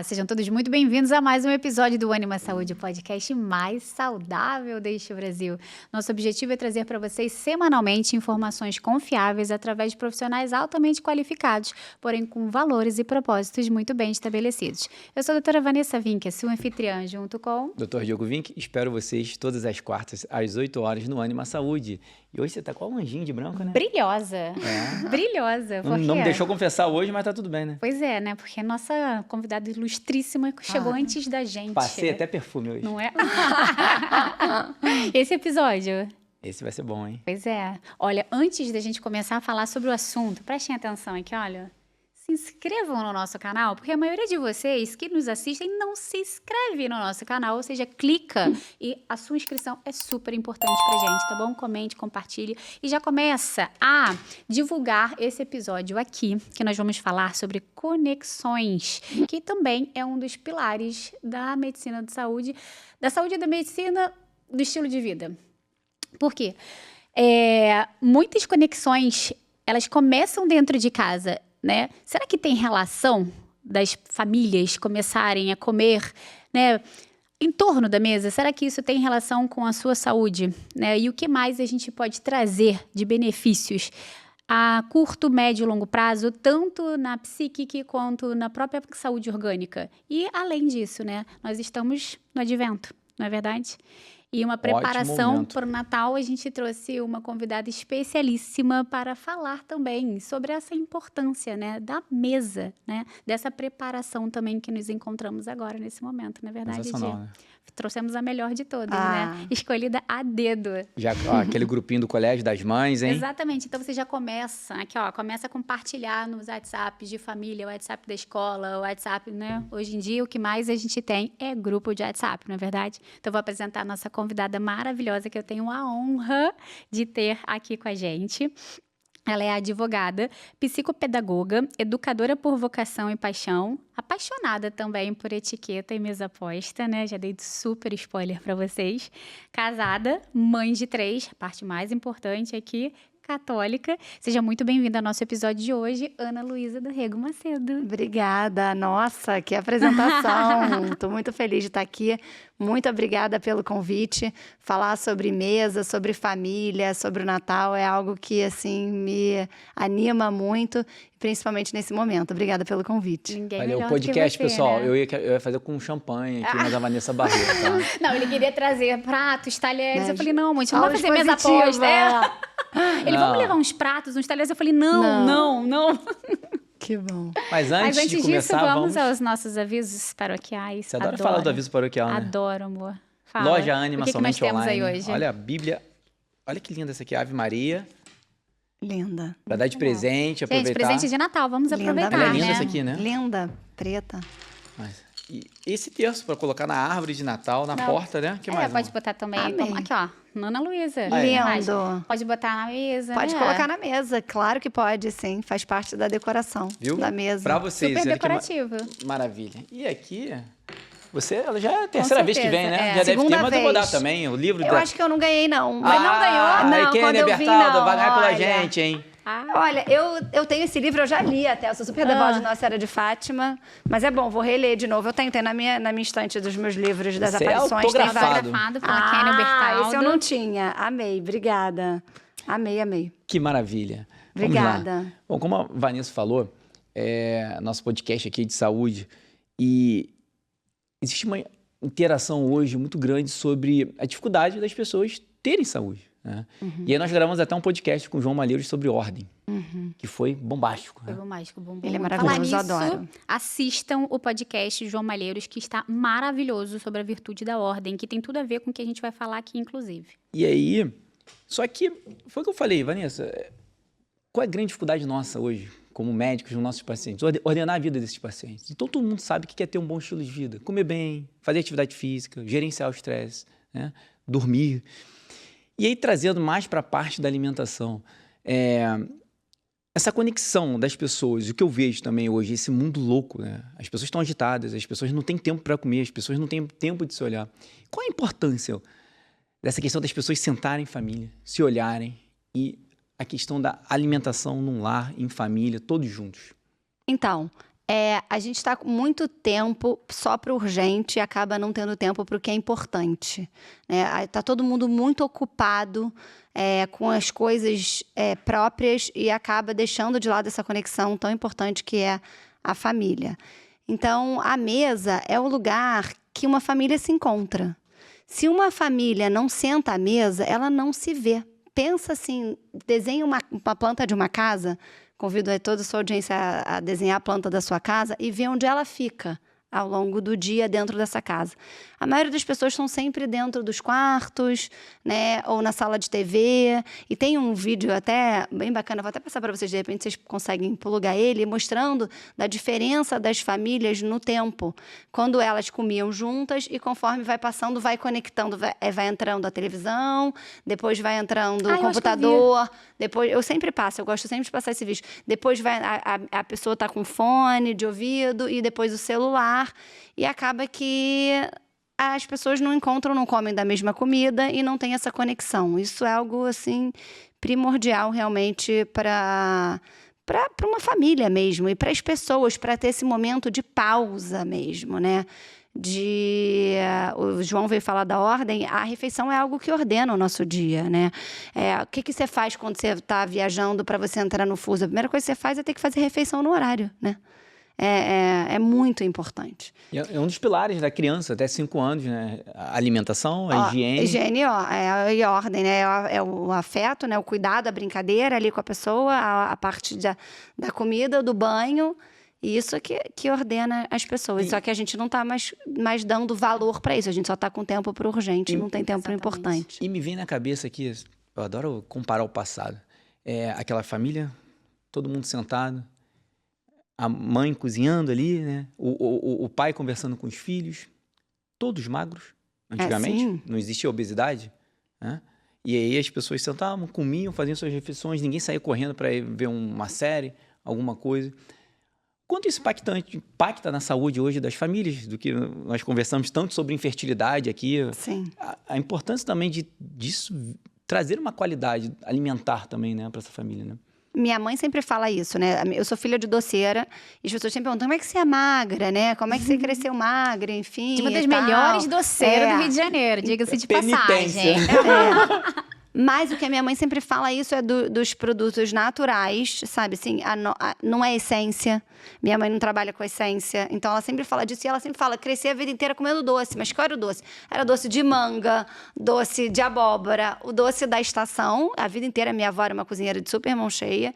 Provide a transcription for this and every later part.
Sejam todos muito bem-vindos a mais um episódio do Ânima Saúde, o podcast mais saudável deste Brasil. Nosso objetivo é trazer para vocês semanalmente informações confiáveis através de profissionais altamente qualificados, porém com valores e propósitos muito bem estabelecidos. Eu sou a doutora Vanessa Vinck, sua anfitriã, junto com... Dr. Diogo Vinck, espero vocês todas as quartas, às 8 horas, no Ânima Saúde. E hoje você tá com um anjinho de branco, né? Brilhosa. É. Brilhosa. Não me deixou confessar hoje, mas tá tudo bem, né? Pois é, né? Porque a nossa convidada ilustríssima chegou antes da gente. Passei até perfume hoje. Não é? Esse episódio... Esse vai ser bom, hein? Pois é. Olha, antes da gente começar a falar sobre o assunto, prestem atenção aqui, olha. Se inscrevam no nosso canal, porque a maioria de vocês que nos assistem não se inscreve no nosso canal, ou seja, clica e a sua inscrição é super importante pra gente, tá bom? Comente, compartilhe e já começa a divulgar esse episódio aqui, que nós vamos falar sobre conexões, que também é um dos pilares da medicina de saúde, da saúde e da medicina do estilo de vida. Por quê? Muitas conexões, elas começam dentro de casa, né? Será que tem relação das famílias começarem a comer, né, em torno da mesa? Será que isso tem relação com a sua saúde, né? E o que mais a gente pode trazer de benefícios a curto, médio e longo prazo, tanto na psíquica quanto na própria saúde orgânica? E além disso, né, nós estamos no advento, não é verdade? E uma preparação para o Natal, a gente trouxe uma convidada especialíssima para falar também sobre essa importância, né, da mesa, né, dessa preparação também que nos encontramos agora nesse momento, não é verdade, Gi? Né? Trouxemos a melhor de todas, né? Escolhida a dedo. Já aquele grupinho do colégio das mães, hein? Exatamente. Então, você já começa aqui, ó, começa a compartilhar nos WhatsApp de família, o WhatsApp da escola, o WhatsApp, né? Hoje em dia, o que mais a gente tem é grupo de WhatsApp, não é verdade? Então, eu vou apresentar a nossa convidada maravilhosa, que eu tenho a honra de ter aqui com a gente. Ela é advogada, psicopedagoga, educadora por vocação e paixão, apaixonada também por etiqueta e mesa posta, né? Já dei super spoiler para vocês. Casada, mãe de 3, a parte mais importante aqui, católica. Seja muito bem-vinda ao nosso episódio de hoje, Ana Luísa do Rego Macedo. Obrigada. Nossa, que apresentação. Estou muito feliz de estar aqui. Muito obrigada pelo convite. Falar sobre mesa, sobre família, sobre o Natal é algo que, assim, me anima muito, principalmente nesse momento. Obrigada pelo convite. Ninguém Olha, melhor o podcast, do que você, pessoal, né? eu ia fazer com champanhe aqui, mas a Vanessa barrou, tá? Não, ele queria trazer pratos, talheres. Mas Eu falei, não, mãe, não aula vai fazer mesa expositiva. posta. Ele, vamos levar uns pratos, uns talheres? Eu falei, não. Que bom. Mas Mas antes de disso, começar, vamos aos nossos avisos paroquiais. Você adora falar do aviso paroquial, né? Adoro, amor. Fala. Loja Ânima O que somente nós temos online. aí hoje? Olha a Bíblia. Olha que linda essa aqui, Ave Maria. Linda. Pra dar de presente, Gente, aproveitar. presente de Natal, vamos Linda. aproveitar, Ela é linda né? essa aqui, né? Linda, preta. E esse terço pra colocar na árvore de Natal, na Não. porta, né? Que mais? Pode amor? botar também. Amei. Aqui, ó, Ana Luísa. Lindo. Pode botar na mesa, Pode né? colocar na mesa. Claro que pode, sim. Faz parte da decoração Viu? da mesa. Pra vocês. Super olha que decorativo. maravilha. E aqui, ela já é a terceira vez que vem, né? certeza, é. Já deve ter, Segunda mas eu vou dar vez. também o livro Eu acho que eu não ganhei, não. Mas não ganhou? Não, e quem quando é eu vim, Bertaldo, não. vai ganhar pela Olha. gente, hein? Olha, eu tenho esse livro, eu já li até. Eu sou super devosa de Nossa Senhora de Fátima. Mas é bom, vou reler de novo. Eu tenho na minha estante dos meus livros das Esse é aparições. Tem autografado. Autografado pela Kênia Bertaldo. Esse eu não tinha. Amei, obrigada. Amei. Que maravilha. Vamos Obrigada. lá. Bom, como a Vanessa falou, nosso podcast aqui é de saúde e existe uma interação hoje muito grande sobre a dificuldade das pessoas terem saúde. Né? E aí nós gravamos até um podcast com o João Malheiros sobre ordem, que foi bombástico. Foi Né? bombástico, bom. Ele é Falar maravilhoso, eu nisso, adoro. assistam o podcast João Malheiros, que está maravilhoso sobre a virtude da ordem, que tem tudo a ver com o que a gente vai falar aqui, inclusive. E aí, só que foi o que eu falei, Vanessa, qual é a grande dificuldade nossa hoje, como médicos, dos nossos pacientes? Ordenar a vida desses pacientes. Então, todo mundo sabe que quer ter um bom estilo de vida, comer bem, fazer atividade física, gerenciar o estresse, né? Dormir. E aí, trazendo mais para a parte da alimentação, essa conexão das pessoas, o que eu vejo também hoje, esse mundo louco, né? As pessoas estão agitadas, as pessoas não têm tempo para comer, as pessoas não têm tempo de se olhar. Qual a importância dessa questão das pessoas sentarem em família, se olharem e a questão da alimentação num lar, em família, todos juntos? Então, A gente está com muito tempo só para o urgente e acaba não tendo tempo para o que é importante, né? Tá todo mundo muito ocupado com as coisas próprias e acaba deixando de lado essa conexão tão importante que é a família. Então, a mesa é o lugar que uma família se encontra. Se uma família não senta à mesa, ela não se vê. Pensa assim, desenha uma planta de uma casa. Convido toda a sua audiência a desenhar a planta da sua casa e ver onde ela fica ao longo do dia dentro dessa casa. A maioria das pessoas estão sempre dentro dos quartos, né, ou na sala de TV. E tem um vídeo até bem bacana, vou até passar para vocês, de repente vocês conseguem plugar ele, mostrando da diferença das famílias no tempo. Quando elas comiam juntas e conforme vai passando, vai conectando, vai entrando a televisão, depois vai entrando o computador. Depois, eu sempre passo, eu gosto sempre de passar esse vídeo. Depois a pessoa está com fone de ouvido e depois o celular. E acaba que as pessoas não encontram, não comem da mesma comida e não tem essa conexão. Isso é algo, assim, primordial realmente para uma família mesmo e para as pessoas, para ter esse momento de pausa mesmo, né? O João veio falar da ordem, a refeição é algo que ordena o nosso dia, né? O que você faz quando você está viajando para você entrar no fuso? A primeira coisa que você faz é ter que fazer refeição no horário, né? É muito importante. É um dos pilares da criança, até 5 anos, né? A alimentação, a higiene. Higiene, e a ordem, né? É o afeto, né? O cuidado, a brincadeira ali com a pessoa, a parte da comida, do banho. E isso que ordena as pessoas. Só que a gente não está mais dando valor para isso. A gente só está com tempo para o urgente, não tem tempo para o importante. E me vem na cabeça aqui, eu adoro comparar o passado. Aquela família, todo mundo sentado, a mãe cozinhando ali, né? O pai conversando com os filhos, todos magros, antigamente, não existia obesidade, né? E aí as pessoas sentavam, comiam, faziam suas refeições, ninguém saía correndo para ver uma série, alguma coisa. Quanto isso impacta na saúde hoje das famílias, do que nós conversamos tanto sobre infertilidade aqui. Sim. A importância também disso trazer uma qualidade alimentar também, né, para essa família, né? Minha mãe sempre fala isso, né? Eu sou filha de doceira e as pessoas sempre perguntam como é que você é magra, né? Como é que você cresceu magra, enfim. De uma das melhores doceiras do Rio de Janeiro, diga-se de passagem. Mas o que a minha mãe sempre fala isso é dos produtos naturais, sabe? Assim, não é essência. Minha mãe não trabalha com essência. Então, ela sempre fala disso. E ela sempre fala, cresci a vida inteira comendo doce. Mas qual era o doce? Era doce de manga, doce de abóbora, o doce da estação. A vida inteira, minha avó era uma cozinheira de super mão cheia.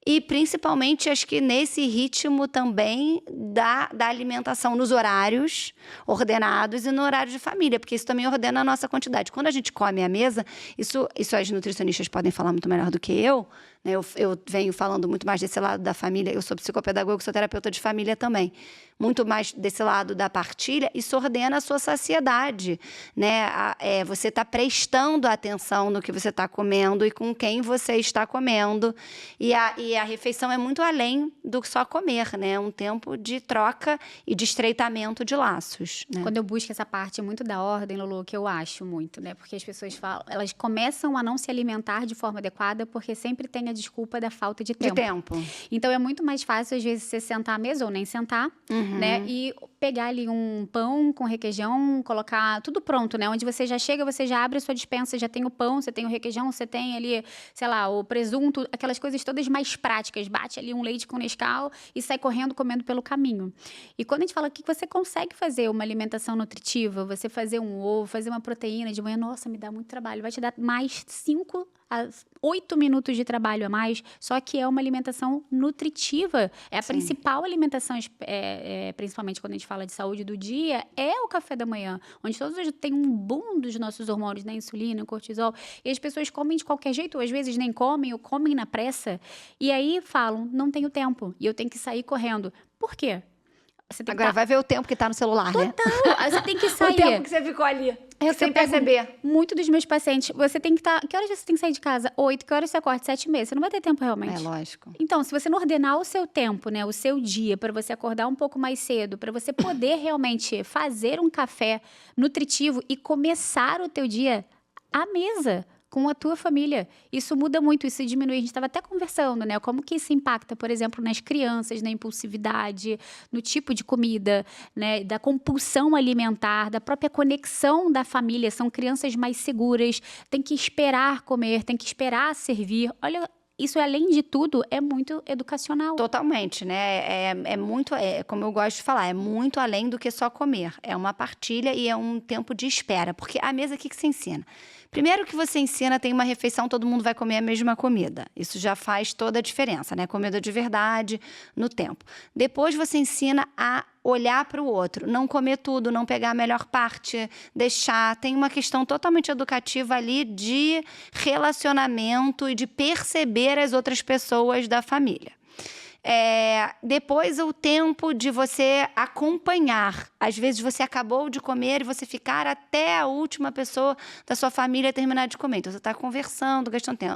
E, principalmente, acho que nesse ritmo também da alimentação nos horários ordenados e no horário de família, porque isso também ordena a nossa quantidade. Quando a gente come à mesa, isso as nutricionistas podem falar muito melhor do que eu, né? Eu venho falando muito mais desse lado da família, eu sou psicopedagoga, sou terapeuta de família também. Muito mais desse lado da partilha, isso ordena a sua saciedade, né? Você está prestando atenção no que você está comendo e com quem você está comendo. E a refeição é muito além do que só comer, né? É um tempo de troca e de estreitamento de laços, né? Quando eu busco essa parte muito da ordem, Lulu, que eu acho muito, né? Porque as pessoas falam, elas começam a não se alimentar de forma adequada porque sempre tem a desculpa da falta de tempo. Então, é muito mais fácil, às vezes, você sentar à mesa ou nem sentar, né? E pegar ali um pão com requeijão, colocar tudo pronto, né? Onde você já chega, você já abre a sua despensa, já tem o pão, você tem o requeijão, você tem ali, sei lá, o presunto, aquelas coisas todas mais práticas. Bate ali um leite com Nescau e sai correndo comendo pelo caminho. E quando a gente fala que você consegue fazer uma alimentação nutritiva, você fazer um ovo, fazer uma proteína de manhã, nossa, me dá muito trabalho. Vai te dar mais 5 a 8 minutos de trabalho a mais, só que é uma alimentação nutritiva. É a principal alimentação, principalmente quando a gente fala de saúde do dia, é o café da manhã, onde todos tem um boom dos nossos hormônios, né? Insulina, cortisol, e as pessoas comem de qualquer jeito, ou às vezes nem comem, ou comem na pressa, e aí falam, não tenho tempo, e eu tenho que sair correndo. Por quê? Agora vai ver o tempo que tá no celular, né? Aí você tem que sair. O tempo que você ficou ali, sem perceber. Muito dos meus pacientes, você tem que estar... Que horas você tem que sair de casa? 8. Que horas você acorda? 7h30. Você não vai ter tempo realmente. É lógico. Então, se você não ordenar o seu tempo, né? O seu dia, para você acordar um pouco mais cedo, para você poder realmente fazer um café nutritivo e começar o teu dia à mesa, com a tua família. Isso muda muito, isso diminui. A gente estava até conversando, né? Como que isso impacta, por exemplo, nas crianças, na impulsividade, no tipo de comida, né? Da compulsão alimentar, da própria conexão da família. São crianças mais seguras, tem que esperar comer, tem que esperar servir. Olha, isso, além de tudo, é muito educacional. Totalmente, né? Como eu gosto de falar, é muito além do que só comer. É uma partilha e é um tempo de espera. Porque a mesa, o que você ensina? Primeiro que você ensina, tem uma refeição, todo mundo vai comer a mesma comida. Isso já faz toda a diferença, né? Comida de verdade, no tempo. Depois você ensina a olhar para o outro, não comer tudo, não pegar a melhor parte, deixar. Tem uma questão totalmente educativa ali de relacionamento e de perceber as outras pessoas da família. Depois o tempo de você acompanhar. Às vezes você acabou de comer e você ficar até a última pessoa da sua família terminar de comer. Então você está conversando,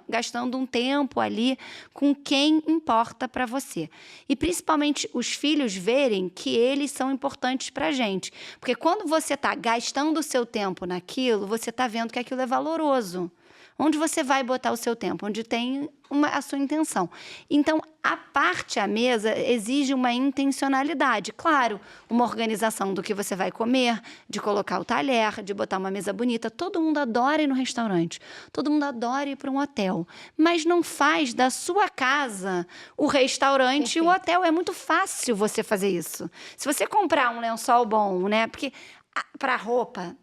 gastando um tempo ali com quem importa para você. E principalmente os filhos verem que eles são importantes para a gente. Porque quando você está gastando o seu tempo naquilo, você está vendo que aquilo é valoroso. Onde você vai botar o seu tempo? Onde tem a sua intenção. Então, a mesa exige uma intencionalidade. Claro, uma organização do que você vai comer, de colocar o talher, de botar uma mesa bonita. Todo mundo adora ir no restaurante. Todo mundo adora ir para um hotel. Mas não faz da sua casa o restaurante e o hotel. É muito fácil você fazer isso. Se você comprar um lençol bom, né? Porque para roupa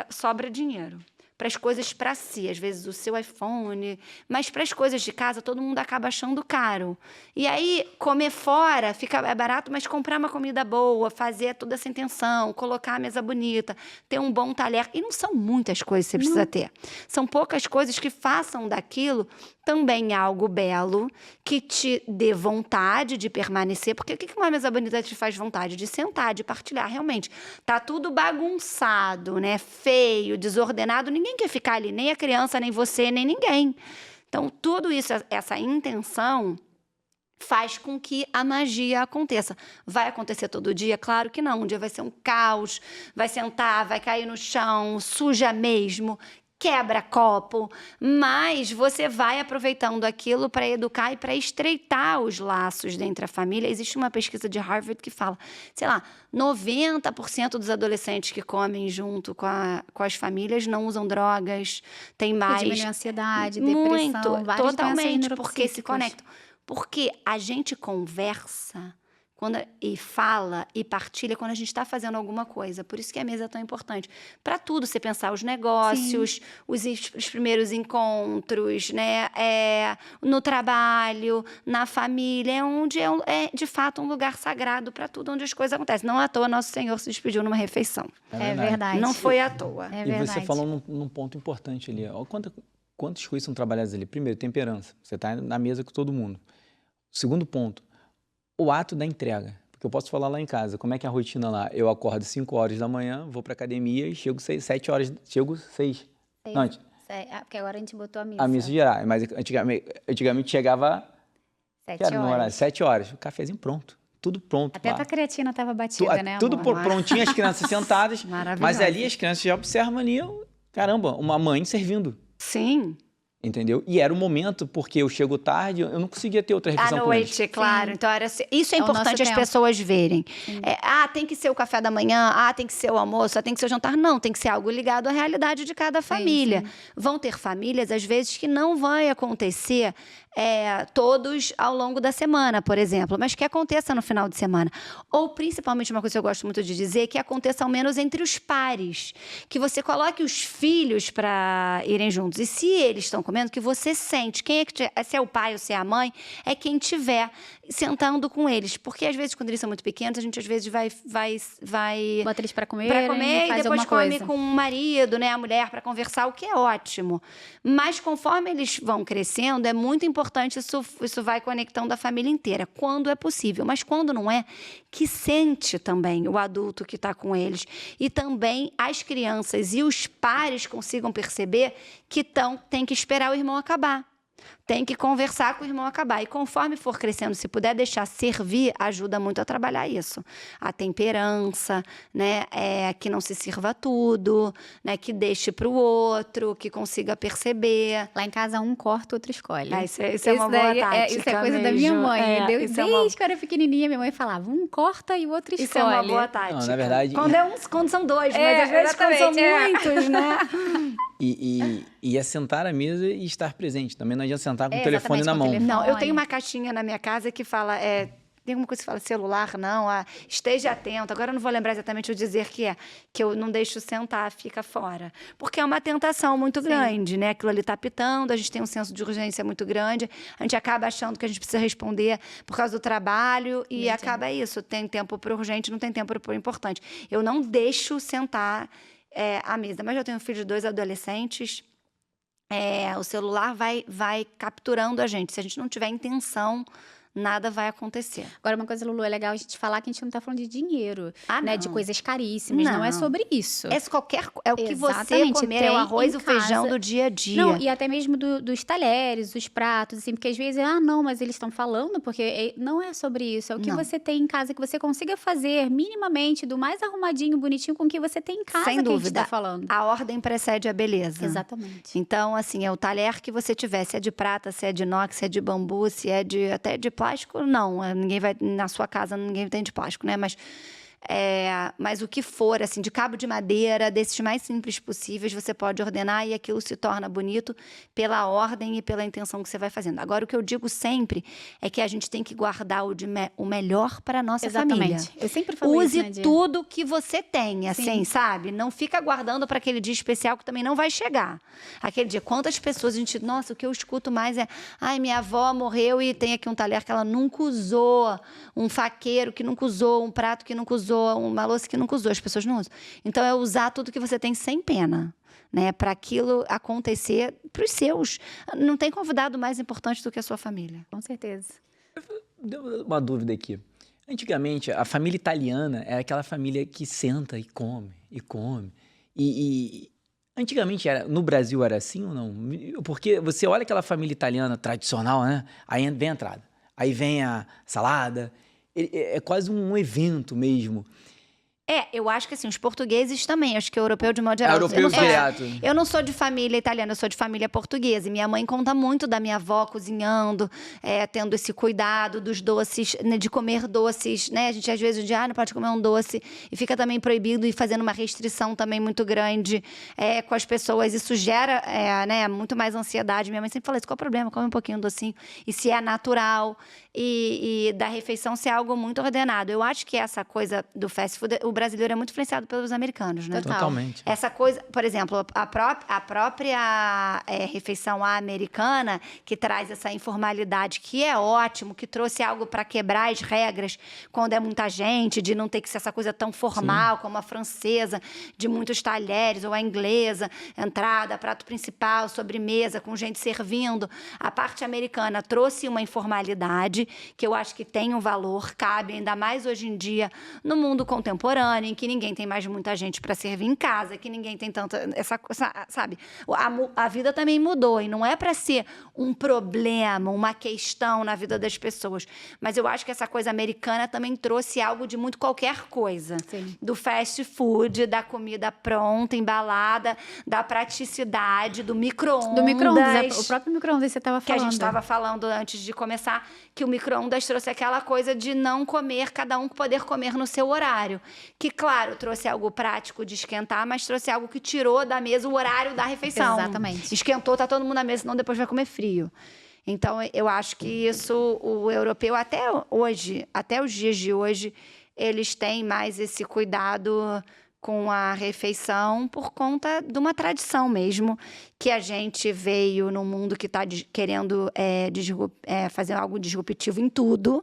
sobra dinheiro. Para as coisas para si, às vezes o seu iPhone, mas para as coisas de casa todo mundo acaba achando caro. E aí comer fora é barato, mas comprar uma comida boa, fazer toda essa intenção, colocar a mesa bonita, ter um bom talher, e não são muitas coisas que você precisa ter. São poucas coisas que façam daquilo também algo belo, que te dê vontade de permanecer, porque o que uma mesa bonita te faz vontade? De sentar, de partilhar, realmente. Tá tudo bagunçado, né? Feio, desordenado, ninguém quer ficar ali, nem a criança, nem você, nem ninguém. Então, tudo isso, essa intenção faz com que a magia aconteça. Vai acontecer todo dia? Claro que não. Um dia vai ser um caos, vai sentar, vai cair no chão, suja mesmo, quebra copo, mas você vai aproveitando aquilo para educar e para estreitar os laços dentro da família. Existe uma pesquisa de Harvard que fala, sei lá, 90% dos adolescentes que comem junto com as famílias não usam drogas, tem mais... Diminui a ansiedade, depressão, várias totalmente, doenças porque se conectam. Porque a gente conversa... e fala e partilha quando a gente está fazendo alguma coisa. Por isso que a mesa é tão importante. Para tudo, você pensar os negócios, os primeiros encontros, né? No trabalho, na família, onde é de fato um lugar sagrado para tudo, onde as coisas acontecem. Não à toa, Nosso Senhor se despediu numa refeição. É verdade. Não foi à toa. É e verdade. você falou num ponto importante ali. Olha quantas coisas são trabalhadas ali. Primeiro, temperança. Você está na mesa com todo mundo. Segundo ponto, o ato da entrega. Porque eu posso falar lá em casa, como é que é a rotina lá? Eu acordo 5 horas da manhã, vou para academia e chego 7 horas, chego 6. Não, porque agora a gente botou a missa. a missa geral, mas antigamente chegava 7 horas. 7 horas, o cafezinho pronto, tudo pronto. Até lá. tua creatina estava batida, né, Tudo amor? prontinho, as crianças sentadas, Maravilhoso. mas ali as crianças já observam ali, caramba, uma mãe servindo. Sim. Entendeu? E era o momento, porque eu chego tarde, eu não conseguia ter outra refeição com eles. À noite, claro. Sim. Então, isso é É o importante nosso as tempo. pessoas verem. Tem que ser o café da manhã, tem que ser o almoço, tem que ser o jantar. Não, tem que ser algo ligado à realidade de cada família. sim. Vão ter famílias, às vezes, que não vai acontecer todos ao longo da semana, por exemplo, mas que aconteça no final de semana. Ou, principalmente, uma coisa que eu gosto muito de dizer, que aconteça ao menos entre os pares. Que você coloque os filhos para irem juntos. E se eles estão comendo, que você sente. Se é o pai ou se é a mãe, é quem tiver sentando com eles. Porque, às vezes, quando eles são muito pequenos, a gente, às vezes, vai Bota eles para comer, e faz depois alguma come coisa. com o marido, né, a mulher, para conversar, o que é ótimo. Mas conforme eles vão crescendo, é muito importante, isso vai conectando a família inteira, quando é possível. Mas quando não é, que sente também o adulto que está com eles. E também as crianças e os pares consigam perceber que tem que esperar o irmão acabar. Tem que conversar com o irmão acabar. E conforme for crescendo, se puder deixar servir, ajuda muito a trabalhar isso. A temperança, né? Que não se sirva tudo, né? Que deixe para o outro, que consiga perceber. Lá em casa, um corta, o outro escolhe. Isso é uma boa tática isso é coisa da minha mesmo. mãe. Desde que eu era pequenininha, minha mãe falava, um corta e o outro escolhe. Isso é uma boa tática. Não, na verdade... Quando são dois, mas às vezes quando são muitos, né? E é sentar à mesa e estar presente. Também não adianta sentar com o telefone na mão. Não, eu tenho uma caixinha na minha casa que fala... tem alguma coisa que fala celular, não. Esteja atento. Agora eu não vou lembrar exatamente o dizer que eu não deixo sentar, fica fora. Porque é uma tentação muito grande, né? Aquilo ali tá pitando, a gente tem um senso de urgência muito grande, a gente acaba achando que a gente precisa responder por causa do trabalho e acaba isso. Tem tempo para urgente, não tem tempo para o importante. Eu não deixo sentar à mesa. Mas eu tenho um filho de 2 adolescentes. O celular vai capturando a gente. Se a gente não tiver intenção, nada vai acontecer. Agora, uma coisa, Lulu, é legal a gente falar que a gente não tá falando de dinheiro, né? Não. De coisas caríssimas. Não é sobre isso. É o que você Exatamente, comer, é tem o arroz e em o feijão casa. do dia a dia. Não, e até mesmo dos talheres, dos pratos, assim, porque às vezes, não, mas eles estão falando, porque não é sobre isso. É o que Não. você tem em casa, que você consiga fazer minimamente, do mais arrumadinho, bonitinho, com o que você tem em casa. Sem que a gente dúvida. tá falando. A ordem precede a beleza. Exatamente. Então, assim, o talher que você tiver, se é de prata, se é de inox, se é de bambu, se é até de plástico, não. Ninguém vai, na sua casa, ninguém tem de plástico, né? Mas o que for, assim, de cabo de madeira, desses mais simples possíveis, você pode ordenar e aquilo se torna bonito pela ordem e pela intenção que você vai fazendo. Agora, o que eu digo sempre é que a gente tem que guardar o melhor para a nossa família. Exatamente. Eu sempre falo isso, Use tudo que você tem, assim, sabe? Não fica guardando para aquele dia especial que também não vai chegar. Aquele dia, quantas pessoas a gente... Nossa, o que eu escuto mais é... Ai, minha avó morreu e tem aqui um talher que ela nunca usou, um faqueiro que nunca usou, um prato que nunca usou, uma louça que nunca usou, as pessoas não usam. Então, é usar tudo que você tem sem pena, né? Para aquilo acontecer para os seus. Não tem convidado mais importante do que a sua família. Com certeza. Deu uma dúvida aqui. Antigamente, a família italiana era aquela família que senta e come, e come. E antigamente, no Brasil, era assim ou não? Porque você olha aquela família italiana tradicional, né? Aí vem a entrada, aí vem a salada. É quase um evento mesmo. Eu acho que assim, os portugueses também, acho que o europeu de modo geral. Europeu direto. Eu não sou de família italiana, eu sou de família portuguesa. E minha mãe conta muito da minha avó cozinhando, tendo esse cuidado dos doces, né, de comer doces, né? A gente às vezes diz, não pode comer um doce, e fica também proibido e fazendo uma restrição também muito grande com as pessoas. Isso gera né, muito mais ansiedade. Minha mãe sempre fala isso, qual o problema? Come um pouquinho docinho. E se é natural, e da refeição ser algo muito ordenado. Eu acho que essa coisa do fast food, o brasileiro é muito influenciado pelos americanos, né? Totalmente. Essa coisa, por exemplo, a própria refeição americana, que traz essa informalidade, que é ótimo, que trouxe algo para quebrar as regras quando é muita gente, de não ter que ser essa coisa tão formal como a francesa, de muitos talheres, ou a inglesa, entrada, prato principal, sobremesa, com gente servindo. A parte americana trouxe uma informalidade que eu acho que tem um valor, cabe ainda mais hoje em dia no mundo contemporâneo, em que ninguém tem mais muita gente para servir em casa, que ninguém tem tanta... sabe? A vida também mudou e não é para ser um problema, uma questão na vida das pessoas. Mas eu acho que essa coisa americana também trouxe algo de muito qualquer coisa. Sim. Do fast food, da comida pronta, embalada, da praticidade, do micro-ondas. Do micro-ondas, o próprio micro-ondas você estava falando. Que a gente estava falando antes de começar, que o micro-ondas trouxe aquela coisa de não comer, cada um poder comer no seu horário. Que, claro, trouxe algo prático de esquentar, mas trouxe algo que tirou da mesa o horário da refeição. Exatamente. Esquentou, tá todo mundo na mesa, senão depois vai comer frio. Então, eu acho que isso, o europeu, até hoje, até os dias de hoje, eles têm mais esse cuidado com a refeição por conta de uma tradição mesmo, que a gente veio num mundo que está querendo fazer algo disruptivo em tudo,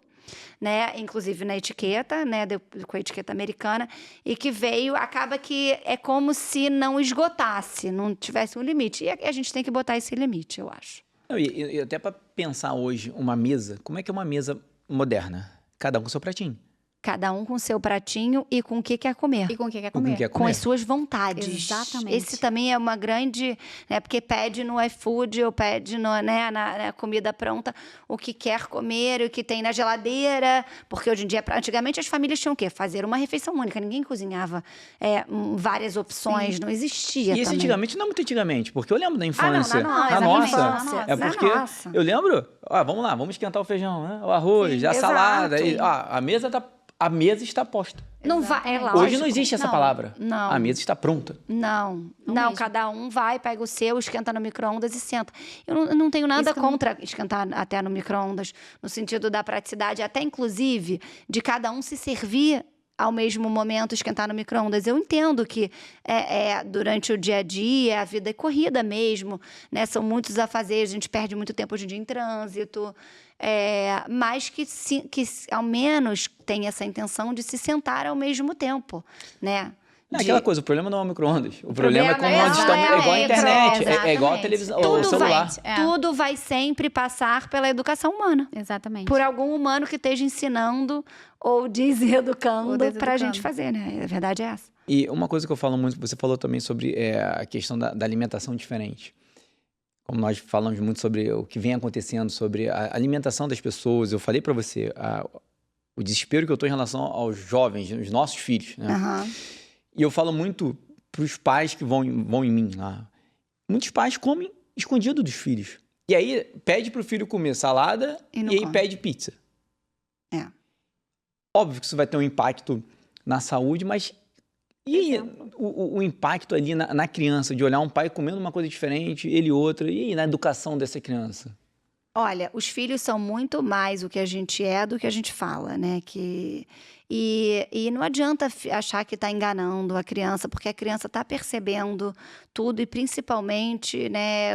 né? Inclusive na etiqueta, né? Com a etiqueta americana, e que acaba que é como se não esgotasse, não tivesse um limite. E a gente tem que botar esse limite, eu acho. E até para pensar hoje uma mesa, como é que é uma mesa moderna? Cada um com seu pratinho. Cada um com seu pratinho e com o que quer comer. E com o que quer Com comer. quem quer Com comer. as suas vontades. Exatamente. Esse também é uma grande... Né, porque pede no iFood ou pede na comida pronta o que quer comer, o que tem na geladeira. Porque hoje em dia, antigamente as famílias tinham o quê? Fazer uma refeição única. Ninguém cozinhava várias opções, não existia E esse também. antigamente não é muito antigamente, porque eu lembro da infância. na nossa. É Na porque nossa. eu lembro, vamos lá, vamos esquentar o feijão, né? O arroz, Sim, a exato. salada. A mesa está posta. Não vai, Exatamente. Hoje não existe essa palavra. Não. A mesa está pronta. Não, mesmo. cada um vai, pega o seu, esquenta no micro-ondas e senta. Eu não tenho nada Isso também. contra esquentar até no micro-ondas, no sentido da praticidade, até inclusive de cada um se servir ao mesmo momento, esquentar no micro-ondas. Eu entendo que durante o dia a dia, a vida é corrida mesmo, né? São muitos afazeres, a gente perde muito tempo hoje em dia em trânsito, mas que ao menos tem essa intenção de se sentar ao mesmo tempo, né? É aquela coisa, o problema não é o micro-ondas. O problema é como problema nós não estamos. é É igual a o internet, micro-ondas, é igual a exatamente. televisão, o Tudo celular. É. Tudo vai sempre passar pela educação humana. Exatamente. Por algum humano que esteja ensinando ou deseducando Ou deseducando. pra gente fazer, né? A verdade é essa. E uma coisa que eu falo muito, você falou também sobre a questão da alimentação diferente. Como nós falamos muito sobre o que vem acontecendo, sobre a alimentação das pessoas. Eu falei pra você o desespero que eu tô em relação aos jovens, os nossos filhos, né? Aham. E eu falo muito pros pais que vão em mim lá. Muitos pais comem escondido dos filhos. E aí pede pro filho comer salada E não e aí come. pede pizza. É. Óbvio que isso vai ter um impacto na saúde, mas e aí, o impacto ali na criança, de olhar um pai comendo uma coisa diferente, ele outra, e aí na educação dessa criança? Olha, os filhos são muito mais o que a gente é do que a gente fala, né? E não adianta achar que está enganando a criança, porque a criança está percebendo tudo e principalmente, né,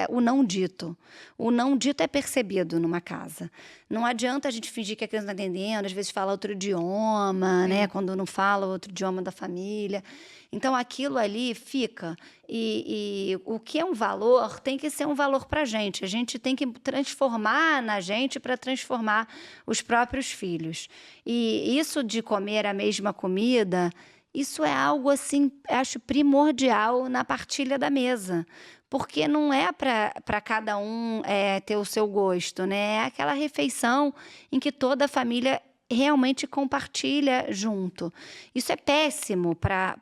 o não dito. O não dito é percebido numa casa. Não adianta a gente fingir que a criança não está entendendo, às vezes fala outro idioma, né? Quando não fala outro idioma da família. Então, aquilo ali fica. E o que é um valor tem que ser um valor para a gente. A gente tem que transformar na gente para transformar os próprios filhos. E isso de comer a mesma comida, isso é algo, assim, acho primordial na partilha da mesa. Porque não é para cada um ter o seu gosto, né? É aquela refeição em que toda a família realmente compartilha junto. Isso é péssimo para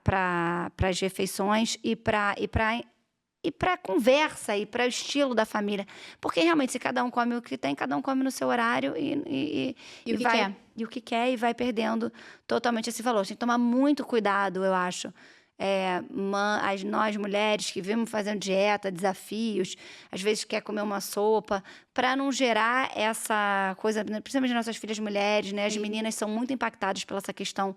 as refeições e para a conversa e para o estilo da família. Porque realmente, se cada um come o que tem, cada um come no seu horário E o que vai, quer. e o que quer e vai perdendo totalmente esse valor. Tem que tomar muito cuidado, eu acho. Nós mulheres que vivemos fazendo dieta, desafios, às vezes quer comer uma sopa, para não gerar essa coisa, principalmente nossas filhas mulheres, né? As meninas são muito impactadas pela essa questão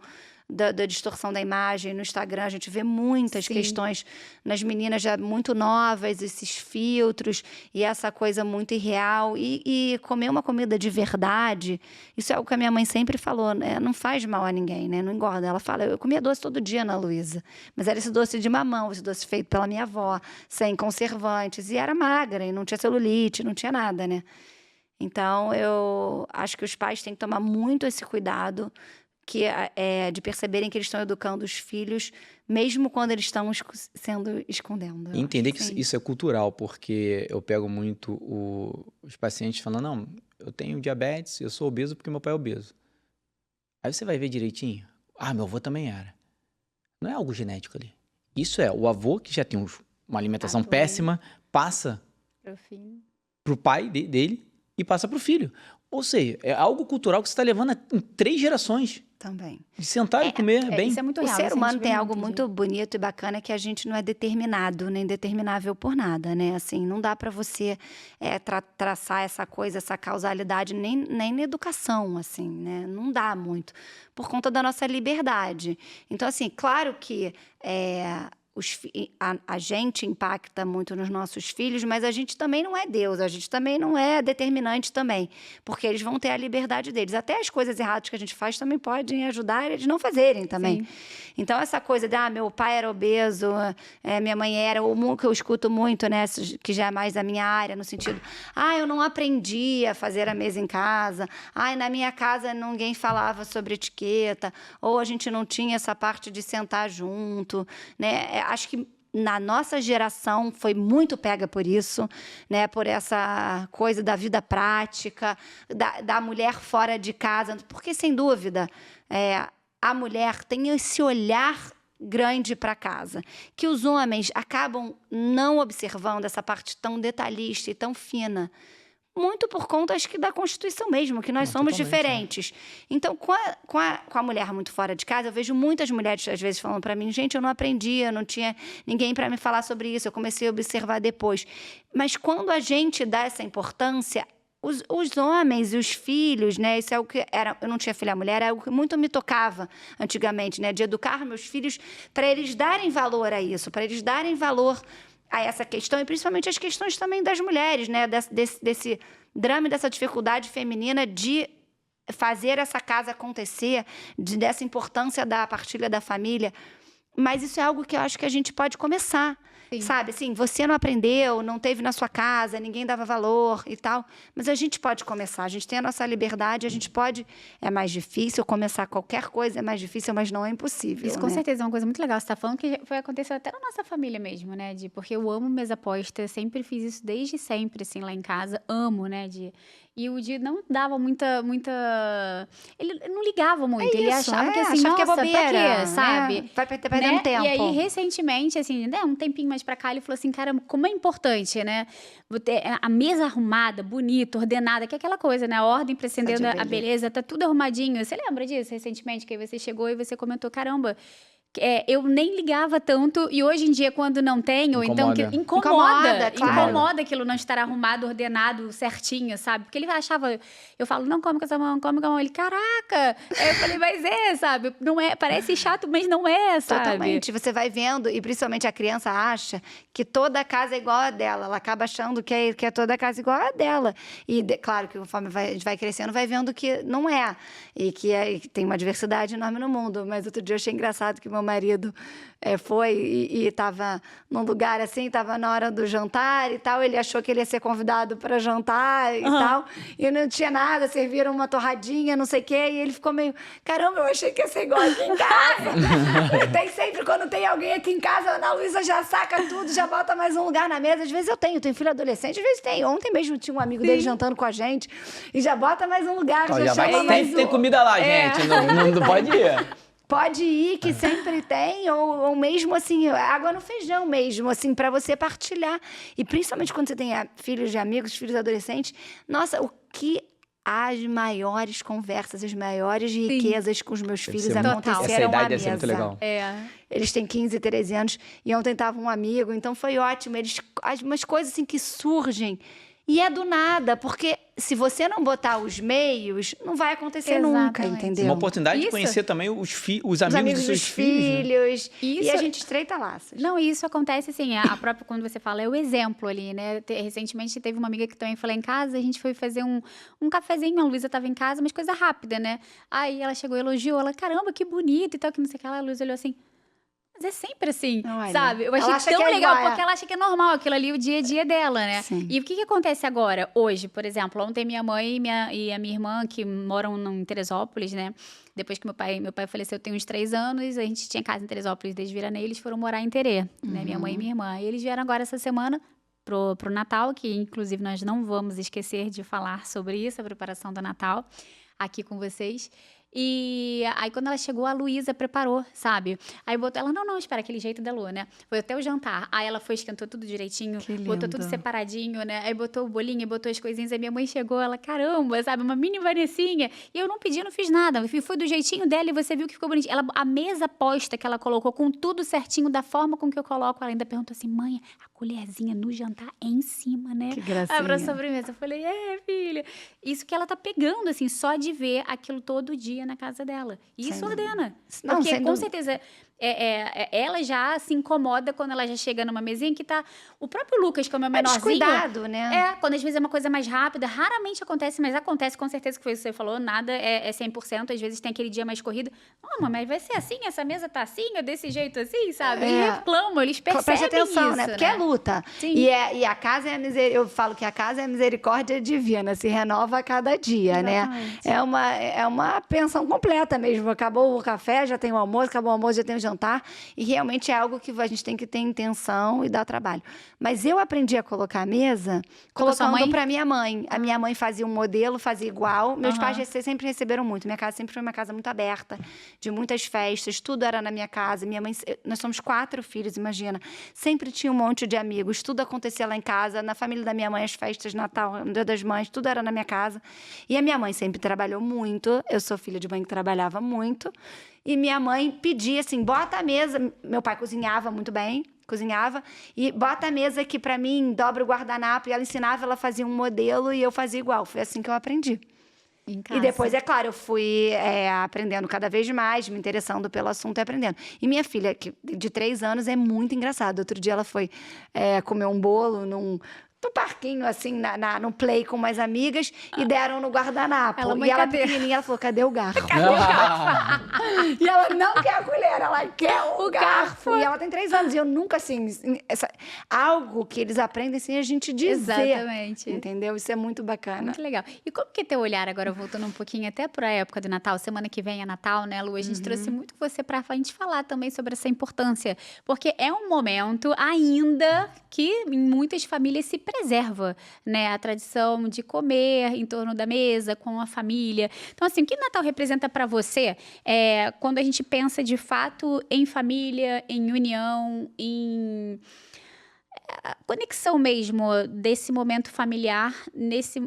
da distorção da imagem. No Instagram a gente vê muitas Sim. questões nas meninas já muito novas, esses filtros e essa coisa muito irreal. E comer uma comida de verdade, isso é o que a minha mãe sempre falou, né? Não faz mal a ninguém, né? Não engorda. Ela fala, eu comia doce todo dia, Ana Luísa, mas era esse doce de mamão, esse doce feito pela minha avó, sem conservantes, e era magra, e não tinha celulite, não tinha nada, né? Então, eu acho que os pais têm que tomar muito esse cuidado de perceberem que eles estão educando os filhos, mesmo quando eles estão escondendo. E entender que Sim. isso é cultural, porque eu pego muito os pacientes falando, não, eu tenho diabetes, eu sou obeso porque meu pai é obeso. Aí você vai ver direitinho, meu avô também era. Não é algo genético ali. Isso é o avô que já tem uma alimentação Atua. péssima, passa Pro filho. pro pai dele e passa pro filho. Ou seja, é algo cultural que você está levando em 3 gerações. Também. De sentar e comer bem. Isso é muito O real. ser isso a humano gente vê tem algo gente. muito bonito e bacana, que a gente não é determinado, nem determinável por nada, né? Assim, não dá para você traçar essa coisa, essa causalidade, nem na educação, assim, né? Não dá muito, por conta da nossa liberdade. Então, assim, claro que a gente impacta muito nos nossos filhos, mas a gente também não é Deus, a gente também não é determinante também, porque eles vão ter a liberdade deles. Até as coisas erradas que a gente faz também podem ajudar eles não fazerem também. Sim. Então, essa coisa de, meu pai era obeso, minha mãe era, ou que eu escuto muito, né, que já é mais da minha área, no sentido, eu não aprendi a fazer a mesa em casa, na minha casa ninguém falava sobre etiqueta, ou a gente não tinha essa parte de sentar junto, né? Acho que na nossa geração foi muito pega por isso, né? Por essa coisa da vida prática, da mulher fora de casa, porque, sem dúvida, a mulher tem esse olhar grande para casa, que os homens acabam não observando essa parte tão detalhista e tão fina, muito por conta, acho que, da Constituição mesmo, que nós somos diferentes. Né? Então, com a mulher muito fora de casa, eu vejo muitas mulheres, às vezes, falando para mim, gente, eu não aprendi, eu não tinha ninguém para me falar sobre isso, eu comecei a observar depois. Mas quando a gente dá essa importância, os homens e os filhos, né? Isso é o que era. Eu não tinha filha mulher, é o que muito me tocava antigamente, né? De educar meus filhos para eles darem valor a isso, para eles darem valor a essa questão, e principalmente as questões também das mulheres, né? Desse drama e dessa dificuldade feminina de fazer essa casa acontecer, dessa importância da partilha da família. Mas isso é algo que eu acho que a gente pode começar. Sim. Sabe, assim, você não aprendeu, não teve na sua casa, ninguém dava valor e tal, mas a gente pode começar, a gente tem a nossa liberdade, a gente pode, é mais difícil começar qualquer coisa, é mais difícil, mas não é impossível. Isso com certeza é uma coisa muito legal, você tá falando que aconteceu até na nossa família mesmo, né, porque eu amo mesa posta, sempre fiz isso desde sempre, assim, lá em casa, amo, né, e o Di não dava muita... Ele não ligava muito. Ele achava que, assim, achava nossa, que é bobeira, pra quê, sabe? Né? Vai perdendo tempo. E aí, recentemente, assim, um tempinho mais pra cá, ele falou assim, caramba, como é importante, né? A mesa arrumada, bonita, ordenada, que é aquela coisa, né? A ordem precedendo a beleza, tá tudo arrumadinho. Você lembra disso, recentemente, que aí você chegou e você comentou, caramba... eu nem ligava tanto, e hoje em dia, quando não tem, ou então... Incomoda, claro. Incomoda aquilo não estar arrumado, ordenado, certinho, sabe? Porque ele achava... Eu falo, não come com essa mão, come com a mão. Ele, caraca! Aí eu falei, mas sabe? Não é, parece chato, mas não é, sabe? Totalmente. Você vai vendo, e principalmente a criança acha que toda a casa é igual a dela. Ela acaba achando que é toda a casa igual a dela. E, claro, que conforme a gente vai crescendo, vai vendo que não é. E que tem uma diversidade enorme no mundo. Mas outro dia eu achei engraçado que meu marido foi e estava num lugar assim, estava na hora do jantar e tal, ele achou que ele ia ser convidado para jantar e tal, e não tinha nada, serviram uma torradinha, não sei o quê, e ele ficou meio, caramba, eu achei que ia ser igual aqui em casa. Tem sempre, quando tem alguém aqui em casa, a Ana Luísa já saca tudo, já bota mais um lugar na mesa. Às vezes eu tenho filho adolescente, às vezes tem. Ontem mesmo tinha um amigo dele jantando com a gente, e já bota mais um lugar, já chama mais um. Tem comida lá, gente, não pode ir. Pode ir, que sempre tem, ou mesmo assim, água no feijão mesmo, assim, para você partilhar. E principalmente quando você tem filhos de amigos, filhos adolescentes, nossa, o que as maiores conversas, as maiores riquezas com os meus filhos aconteceram à mesa. Muito legal. Eles têm 15 e 13 anos, e ontem estava um amigo, então foi ótimo. Umas coisas assim que surgem, e é do nada, porque se você não botar os meios, não vai acontecer nunca, entendeu? Uma oportunidade de conhecer também os amigos dos seus filhos. Né? E a gente estreita laços. Não, isso acontece assim, a própria, quando você fala, é o exemplo ali, né? Recentemente teve uma amiga que também foi lá em casa, a gente foi fazer um cafezinho, a Luísa estava em casa, mas coisa rápida, né? Aí ela chegou, elogiou, ela, caramba, que bonito e tal, que não sei o que, a Luísa olhou assim... Mas é sempre assim, sabe? Eu achei tão legal, porque ela acha que é normal aquilo ali, o dia a dia dela, né? Sim. E o que acontece agora, hoje, por exemplo? Ontem minha mãe e a minha irmã, que moram em Teresópolis, né? Depois que meu pai faleceu, tem uns 3 anos, a gente tinha casa em Teresópolis desde Viraneio, eles foram morar em Terê, né? Minha mãe e minha irmã. E eles vieram agora essa semana pro Natal, que inclusive nós não vamos esquecer de falar sobre isso, a preparação do Natal, aqui com vocês. E aí, quando ela chegou, a Luísa preparou, sabe? Aí botou ela, não, espera, aquele jeito da Lu, né? Foi até o jantar. Aí ela foi, esquentou tudo direitinho, botou tudo separadinho, né? Aí botou o bolinho, botou as coisinhas. Aí minha mãe chegou, ela, caramba, sabe? Uma mini Vanessinha. E eu não pedi, não fiz nada. Foi do jeitinho dela e você viu que ficou bonitinho. A mesa posta que ela colocou, com tudo certinho, da forma com que eu coloco. Ela ainda perguntou assim, mãe, a colherzinha no jantar é em cima, né? Que gracinha. Aí pra sobremesa. Eu falei, filha. Isso que ela tá pegando, assim, só de ver aquilo todo dia na casa dela. E isso ordena. Não, porque, com certeza, ela já se incomoda quando ela já chega numa mesinha que tá... O próprio Lucas, que é o meu menorzinho... descuidado, né? Quando às vezes é uma coisa mais rápida, raramente acontece, mas acontece com certeza que foi isso que você falou, nada é 100%, às vezes tem aquele dia mais corrido. Mas vai ser assim, essa mesa tá assim, é desse jeito assim, sabe? Eles reclamam, eles percebem Preste atenção, isso, né? Porque é luta. Sim. E a casa é a misericórdia. Eu falo que a casa é a misericórdia divina, se renova a cada dia, Exatamente. né? É uma pensão completa mesmo. Acabou o café, já tem o almoço, acabou o almoço, já tem o jantar. E realmente é algo que a gente tem que ter intenção e dar trabalho. Mas eu aprendi a colocar a mesa colocando para minha mãe. A minha mãe fazia um modelo, fazia igual. Meus pais sempre receberam muito. Minha casa sempre foi uma casa muito aberta, de muitas festas. Tudo era na minha casa. Minha mãe, nós somos 4 filhos, imagina. Sempre tinha um monte de amigos. Tudo acontecia lá em casa. Na família da minha mãe, as festas, Natal, Dia das Mães, tudo era na minha casa. E a minha mãe sempre trabalhou muito. Eu sou filha de mãe que trabalhava muito. E minha mãe pedia assim, bota a mesa. Meu pai cozinhava muito bem, e bota a mesa aqui pra mim, dobra o guardanapo. E ela ensinava, ela fazia um modelo e eu fazia igual. Foi assim que eu aprendi. E depois, é claro, eu fui aprendendo cada vez mais, me interessando pelo assunto e aprendendo. E minha filha, de 3 anos, é muito engraçada. Outro dia ela foi comer um bolo no parquinho, assim, no play com umas amigas, e deram no guardanapo. E ela pequenininha, ela falou, cadê o garfo? Cadê o garfo? E ela não quer a colher, ela quer o garfo. E ela tem 3 anos, e eu nunca, assim... algo que eles aprendem sem a gente dizer. Exatamente. Entendeu? Isso é muito bacana. Muito legal. E como que é teu olhar, agora voltando um pouquinho até para a época do Natal, semana que vem é Natal, né, Lu? A gente trouxe muito você para a gente falar também sobre essa importância, porque é um momento ainda que em muitas famílias se preserva, né, a tradição de comer em torno da mesa, com a família. Então, assim, o que o Natal representa para você quando a gente pensa, de fato, em família, em união, em conexão mesmo desse momento familiar, nessa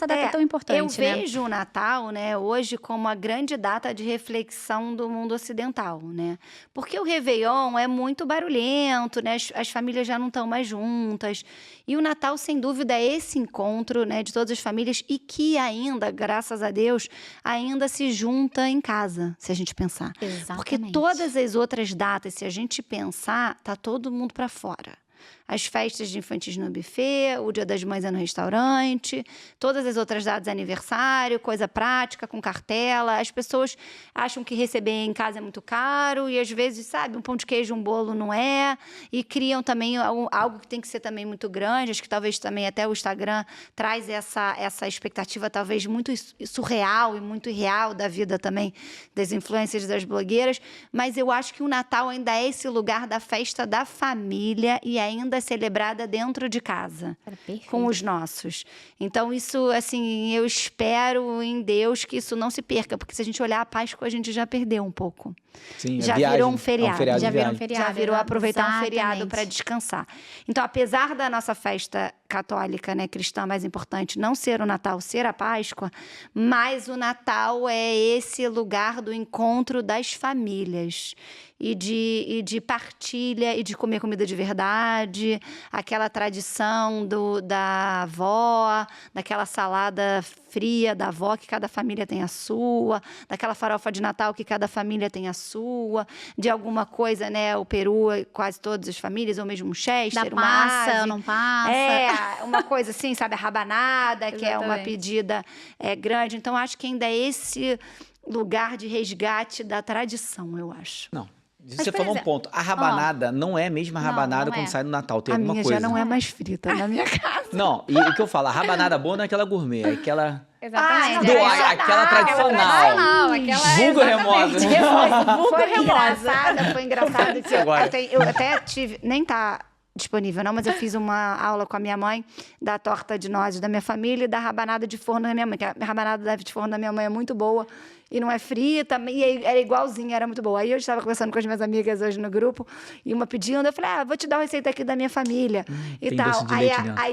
data tão importante, eu vejo o Natal, né, hoje como a grande data de reflexão do mundo ocidental, né? Porque o Réveillon é muito barulhento, né? As famílias já não estão mais juntas. E o Natal, sem dúvida, é esse encontro, né, de todas as famílias e que ainda, graças a Deus, ainda se junta em casa, se a gente pensar. Exatamente. Porque todas as outras datas, se a gente pensar, tá todo mundo para fora. As festas de infantis no buffet, o Dia das Mães é no restaurante, todas as outras datas é aniversário, coisa prática, com cartela. As pessoas acham que receber em casa é muito caro e, às vezes, sabe, um pão de queijo, um bolo não é. E criam também algo que tem que ser também muito grande. Acho que talvez também até o Instagram traz essa expectativa talvez muito surreal e muito irreal da vida também das influências das blogueiras. Mas eu acho que o Natal ainda é esse lugar da festa da família e ainda celebrada dentro de casa, com os nossos. Então, isso, assim, eu espero em Deus que isso não se perca, porque se a gente olhar a Páscoa, a gente já perdeu um pouco. Sim, já viagem, virou um feriado. já virou um feriado. Já virou aproveitar um feriado Exatamente. para descansar. Então, apesar da nossa festa católica, né, cristã mais importante, não ser o Natal, ser a Páscoa, mas o Natal é esse lugar do encontro das famílias. E de partilha e de comer comida de verdade, aquela tradição da avó, daquela salada fria da avó, que cada família tem a sua, daquela farofa de Natal que cada família tem a sua, de alguma coisa, né, o peru, quase todas as famílias, ou mesmo um chester, Da uma passa, ave. não passa. Uma coisa assim, sabe, a rabanada, que é uma Exatamente. pedida grande. Então, acho que ainda é esse lugar de resgate da tradição, eu acho. Não. Mas, Você por falou um exemplo, ponto. A rabanada não é a mesma rabanada não quando é. sai no Natal. Tem A alguma minha coisa. já não é mais frita na minha casa. Não, e o que eu falo, a rabanada boa não é aquela gourmet, é aquela... Exatamente. Aquela tradicional. Vulgo remosa. Foi engraçado que eu até tive, nem tá disponível não, mas eu fiz uma aula com a minha mãe da torta de nozes da minha família e da rabanada de forno da minha mãe, que a rabanada de forno da minha mãe é muito boa e não é frita, e era igualzinha, era muito boa. Aí eu estava conversando com as minhas amigas hoje no grupo, e uma pedindo, eu falei, vou te dar uma receita aqui da minha família e tem tal. doce de leite dentro.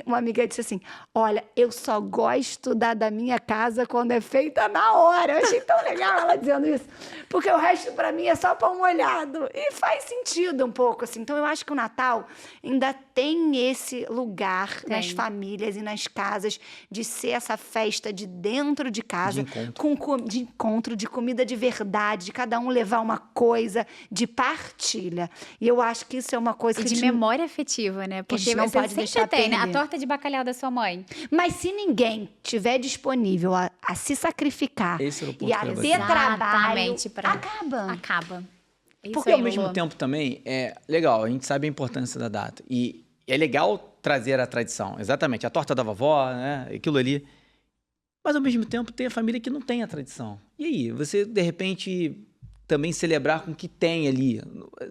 Uma amiga disse assim, olha, eu só gosto da minha casa quando é feita na hora. Eu achei tão legal ela dizendo isso, porque o resto pra mim é só pão molhado. E faz sentido um pouco, assim. Então eu acho que o Natal ainda tem esse lugar nas famílias e nas casas de ser essa festa de dentro de casa, De encontro. de de encontro, de comida de verdade, de cada um levar uma coisa, de partilha. E eu acho que isso é uma coisa E que de memória afetiva, né? que a Porque gente não você pode sempre deixar tem, né? A perder. torta de bacalhau da sua mãe. Mas se ninguém tiver disponível a se sacrificar Esse era o ponto e a que eu ia ter bater. trabalho, Exatamente, acaba. Acaba. É isso Porque aí, ao mesmo Lulu. tempo também é legal, a gente sabe a importância da data. E é legal trazer a tradição. Exatamente, a torta da vovó, né? Aquilo ali. Mas ao mesmo tempo tem a família que não tem a tradição. E aí, você de repente também celebrar com o que tem ali,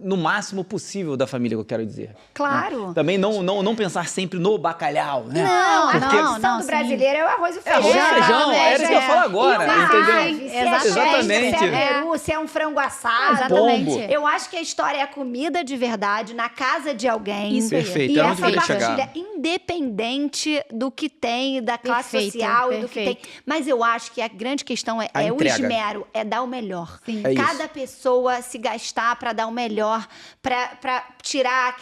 no máximo possível da família, que eu quero dizer. Claro. Também não pensar sempre no bacalhau, né? Não, a Porque- tradição do sim. brasileiro é o arroz e É feijão. arroz e feijão, né, era isso que eu ia falar agora, E uma entendeu? ave, se é Exatamente. chefe, se é peru, se é um frango assado. Exatamente. Pombo. Eu acho que a história é a comida de verdade, na casa de alguém. Isso aí. Perfeito, E era onde eu essa queria partilha, chegar. independente do que tem, da classe Perfeito, social e do que perfeito. tem. Mas eu acho que a grande questão é A o entrega. esmero, é dar o melhor. Sim. É isso. Cada pessoa se gastar para dar o melhor, para tirar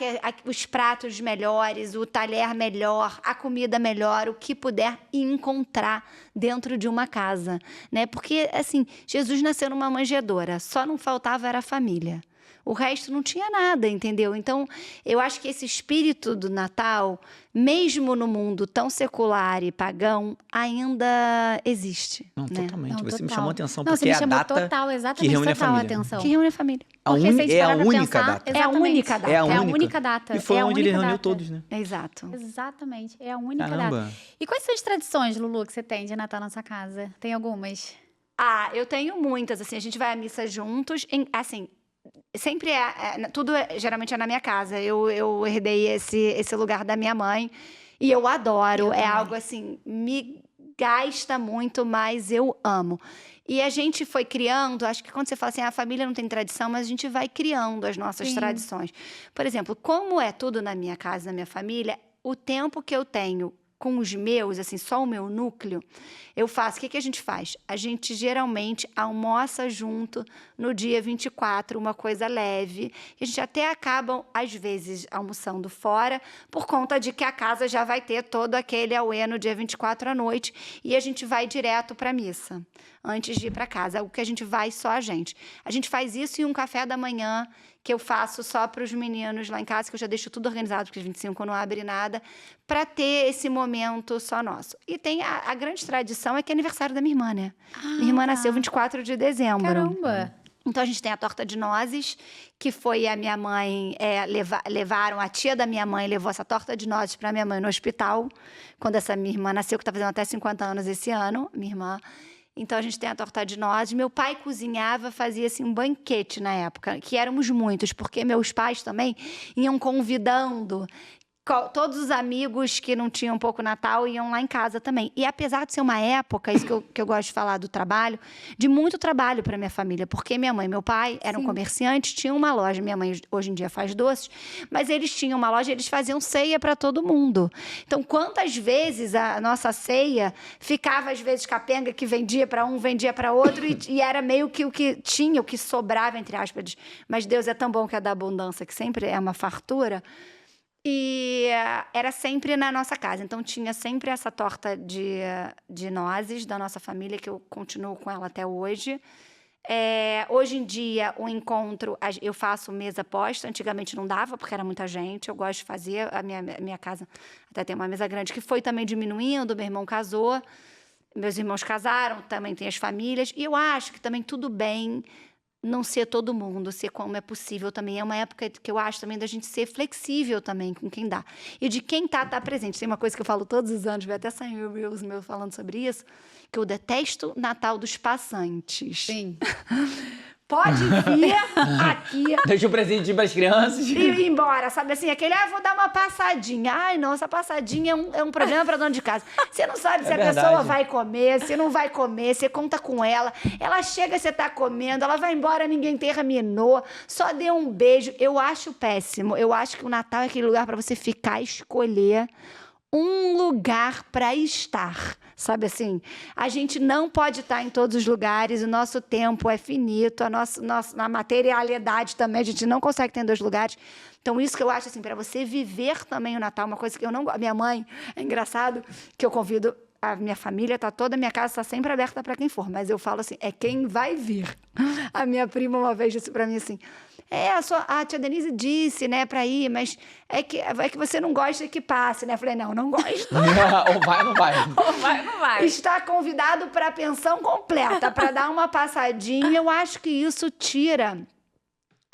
os pratos melhores, o talher melhor, a comida melhor, o que puder e encontrar dentro de uma casa, né? Porque, assim, Jesus nasceu numa manjedoura, só não faltava era a família. O resto não tinha nada, entendeu? Então, eu acho que esse espírito do Natal, mesmo no mundo tão secular e pagão, ainda existe. Não, né? totalmente. Não, Você me total. chamou a atenção Não, porque você me é a chamou data total, que exatamente, reúne a total a família. atenção. Que reúne a família. Porque se a gente É a parar pra única pensar, data. É a exatamente. única data. É a É a única. única data. E foi é a onde ele única reuniu data. todos, né? Exato. Exatamente, é a única Caramba. data. E quais são as tradições, Lulu, que você tem de Natal na sua casa? Tem algumas? Ah, eu tenho muitas, assim, a gente vai à missa juntos, assim, sempre geralmente é na minha casa, eu herdei esse lugar da minha mãe, e eu adoro, Eu é também. algo assim, me gasta muito, mas eu amo. E a gente foi criando, acho que quando você fala assim, a família não tem tradição, mas a gente vai criando as nossas Sim. tradições. Por exemplo, como é tudo na minha casa, na minha família, o tempo que eu tenho com os meus, assim, só o meu núcleo, eu faço. O que a gente faz? A gente geralmente almoça junto no dia 24, uma coisa leve. E a gente até acaba, às vezes, almoçando fora, por conta de que a casa já vai ter todo aquele auê no dia 24 à noite. E a gente vai direto para a missa, antes de ir para casa. O que a gente vai só a gente. A gente faz isso em um café da manhã, que eu faço só para os meninos lá em casa, que eu já deixo tudo organizado, porque 25 não abre nada, para ter esse momento só nosso. E tem a grande tradição é que é aniversário da minha irmã, né? Minha irmã nasceu 24 de dezembro. Caramba! Então, a gente tem a torta de nozes, que foi a minha mãe, levaram, a tia da minha mãe levou essa torta de nozes para minha mãe no hospital, quando essa minha irmã nasceu, que está fazendo até 50 anos esse ano, minha irmã. Então, a gente tem a torta de nozes. Meu pai cozinhava, fazia assim, um banquete na época, que éramos muitos, porque meus pais também iam convidando todos os amigos que não tinham pouco Natal iam lá em casa também. E apesar de ser uma época, isso que eu gosto de falar do trabalho, de muito trabalho para minha família, porque minha mãe e meu pai eram Sim. comerciantes, tinham uma loja. Minha mãe hoje em dia faz doces, mas eles tinham uma loja, eles faziam ceia para todo mundo. Então, quantas vezes a nossa ceia ficava, às vezes, capenga, que vendia para um, vendia para outro, e era meio que o que tinha, o que sobrava, entre aspas. Mas Deus é tão bom que é da abundância, que sempre é uma fartura. E era sempre na nossa casa. Então, tinha sempre essa torta de nozes da nossa família, que eu continuo com ela até hoje. Hoje em dia, o encontro, eu faço mesa posta. Antigamente não dava, porque era muita gente. Eu gosto de fazer. A minha casa até tem uma mesa grande, que foi também diminuindo. Meu irmão casou, meus irmãos casaram, também tem as famílias. E eu acho que também tudo bem não ser todo mundo, ser como é possível também. É uma época que eu acho também da gente ser flexível também com quem dá. E de quem tá presente. Tem uma coisa que eu falo todos os anos, vai até sair o Reels meu falando sobre isso, que eu detesto Natal dos passantes. Sim. Pode vir aqui Deixa o presente para as crianças. e ir embora, sabe assim? Aquele, vou dar uma passadinha. Ai, não, essa passadinha é um problema para dona de casa. Você não sabe se a verdade. pessoa vai comer, se não vai comer, você conta com ela. Ela chega, você tá comendo, ela vai embora, ninguém terminou, só deu um beijo. Eu acho péssimo. Eu acho que o Natal é aquele lugar para você ficar e escolher um lugar para estar, sabe assim? A gente não pode estar em todos os lugares, o nosso tempo é finito, a materialidade também, a gente não consegue ter em 2 lugares. Então, isso que eu acho, assim, para você viver também o Natal, uma coisa que eu não gosto. Minha mãe, é engraçado que eu convido A minha família tá toda, a minha casa tá sempre aberta para quem for. Mas eu falo assim, é quem vai vir. A minha prima uma vez disse para mim assim, a tia Denise disse, né, para ir, mas é que você não gosta que passe, né? Eu falei, não gosto. Ou vai ou não vai? Ou vai ou não vai? Está convidado para a pensão completa, para dar uma passadinha. Eu acho que isso tira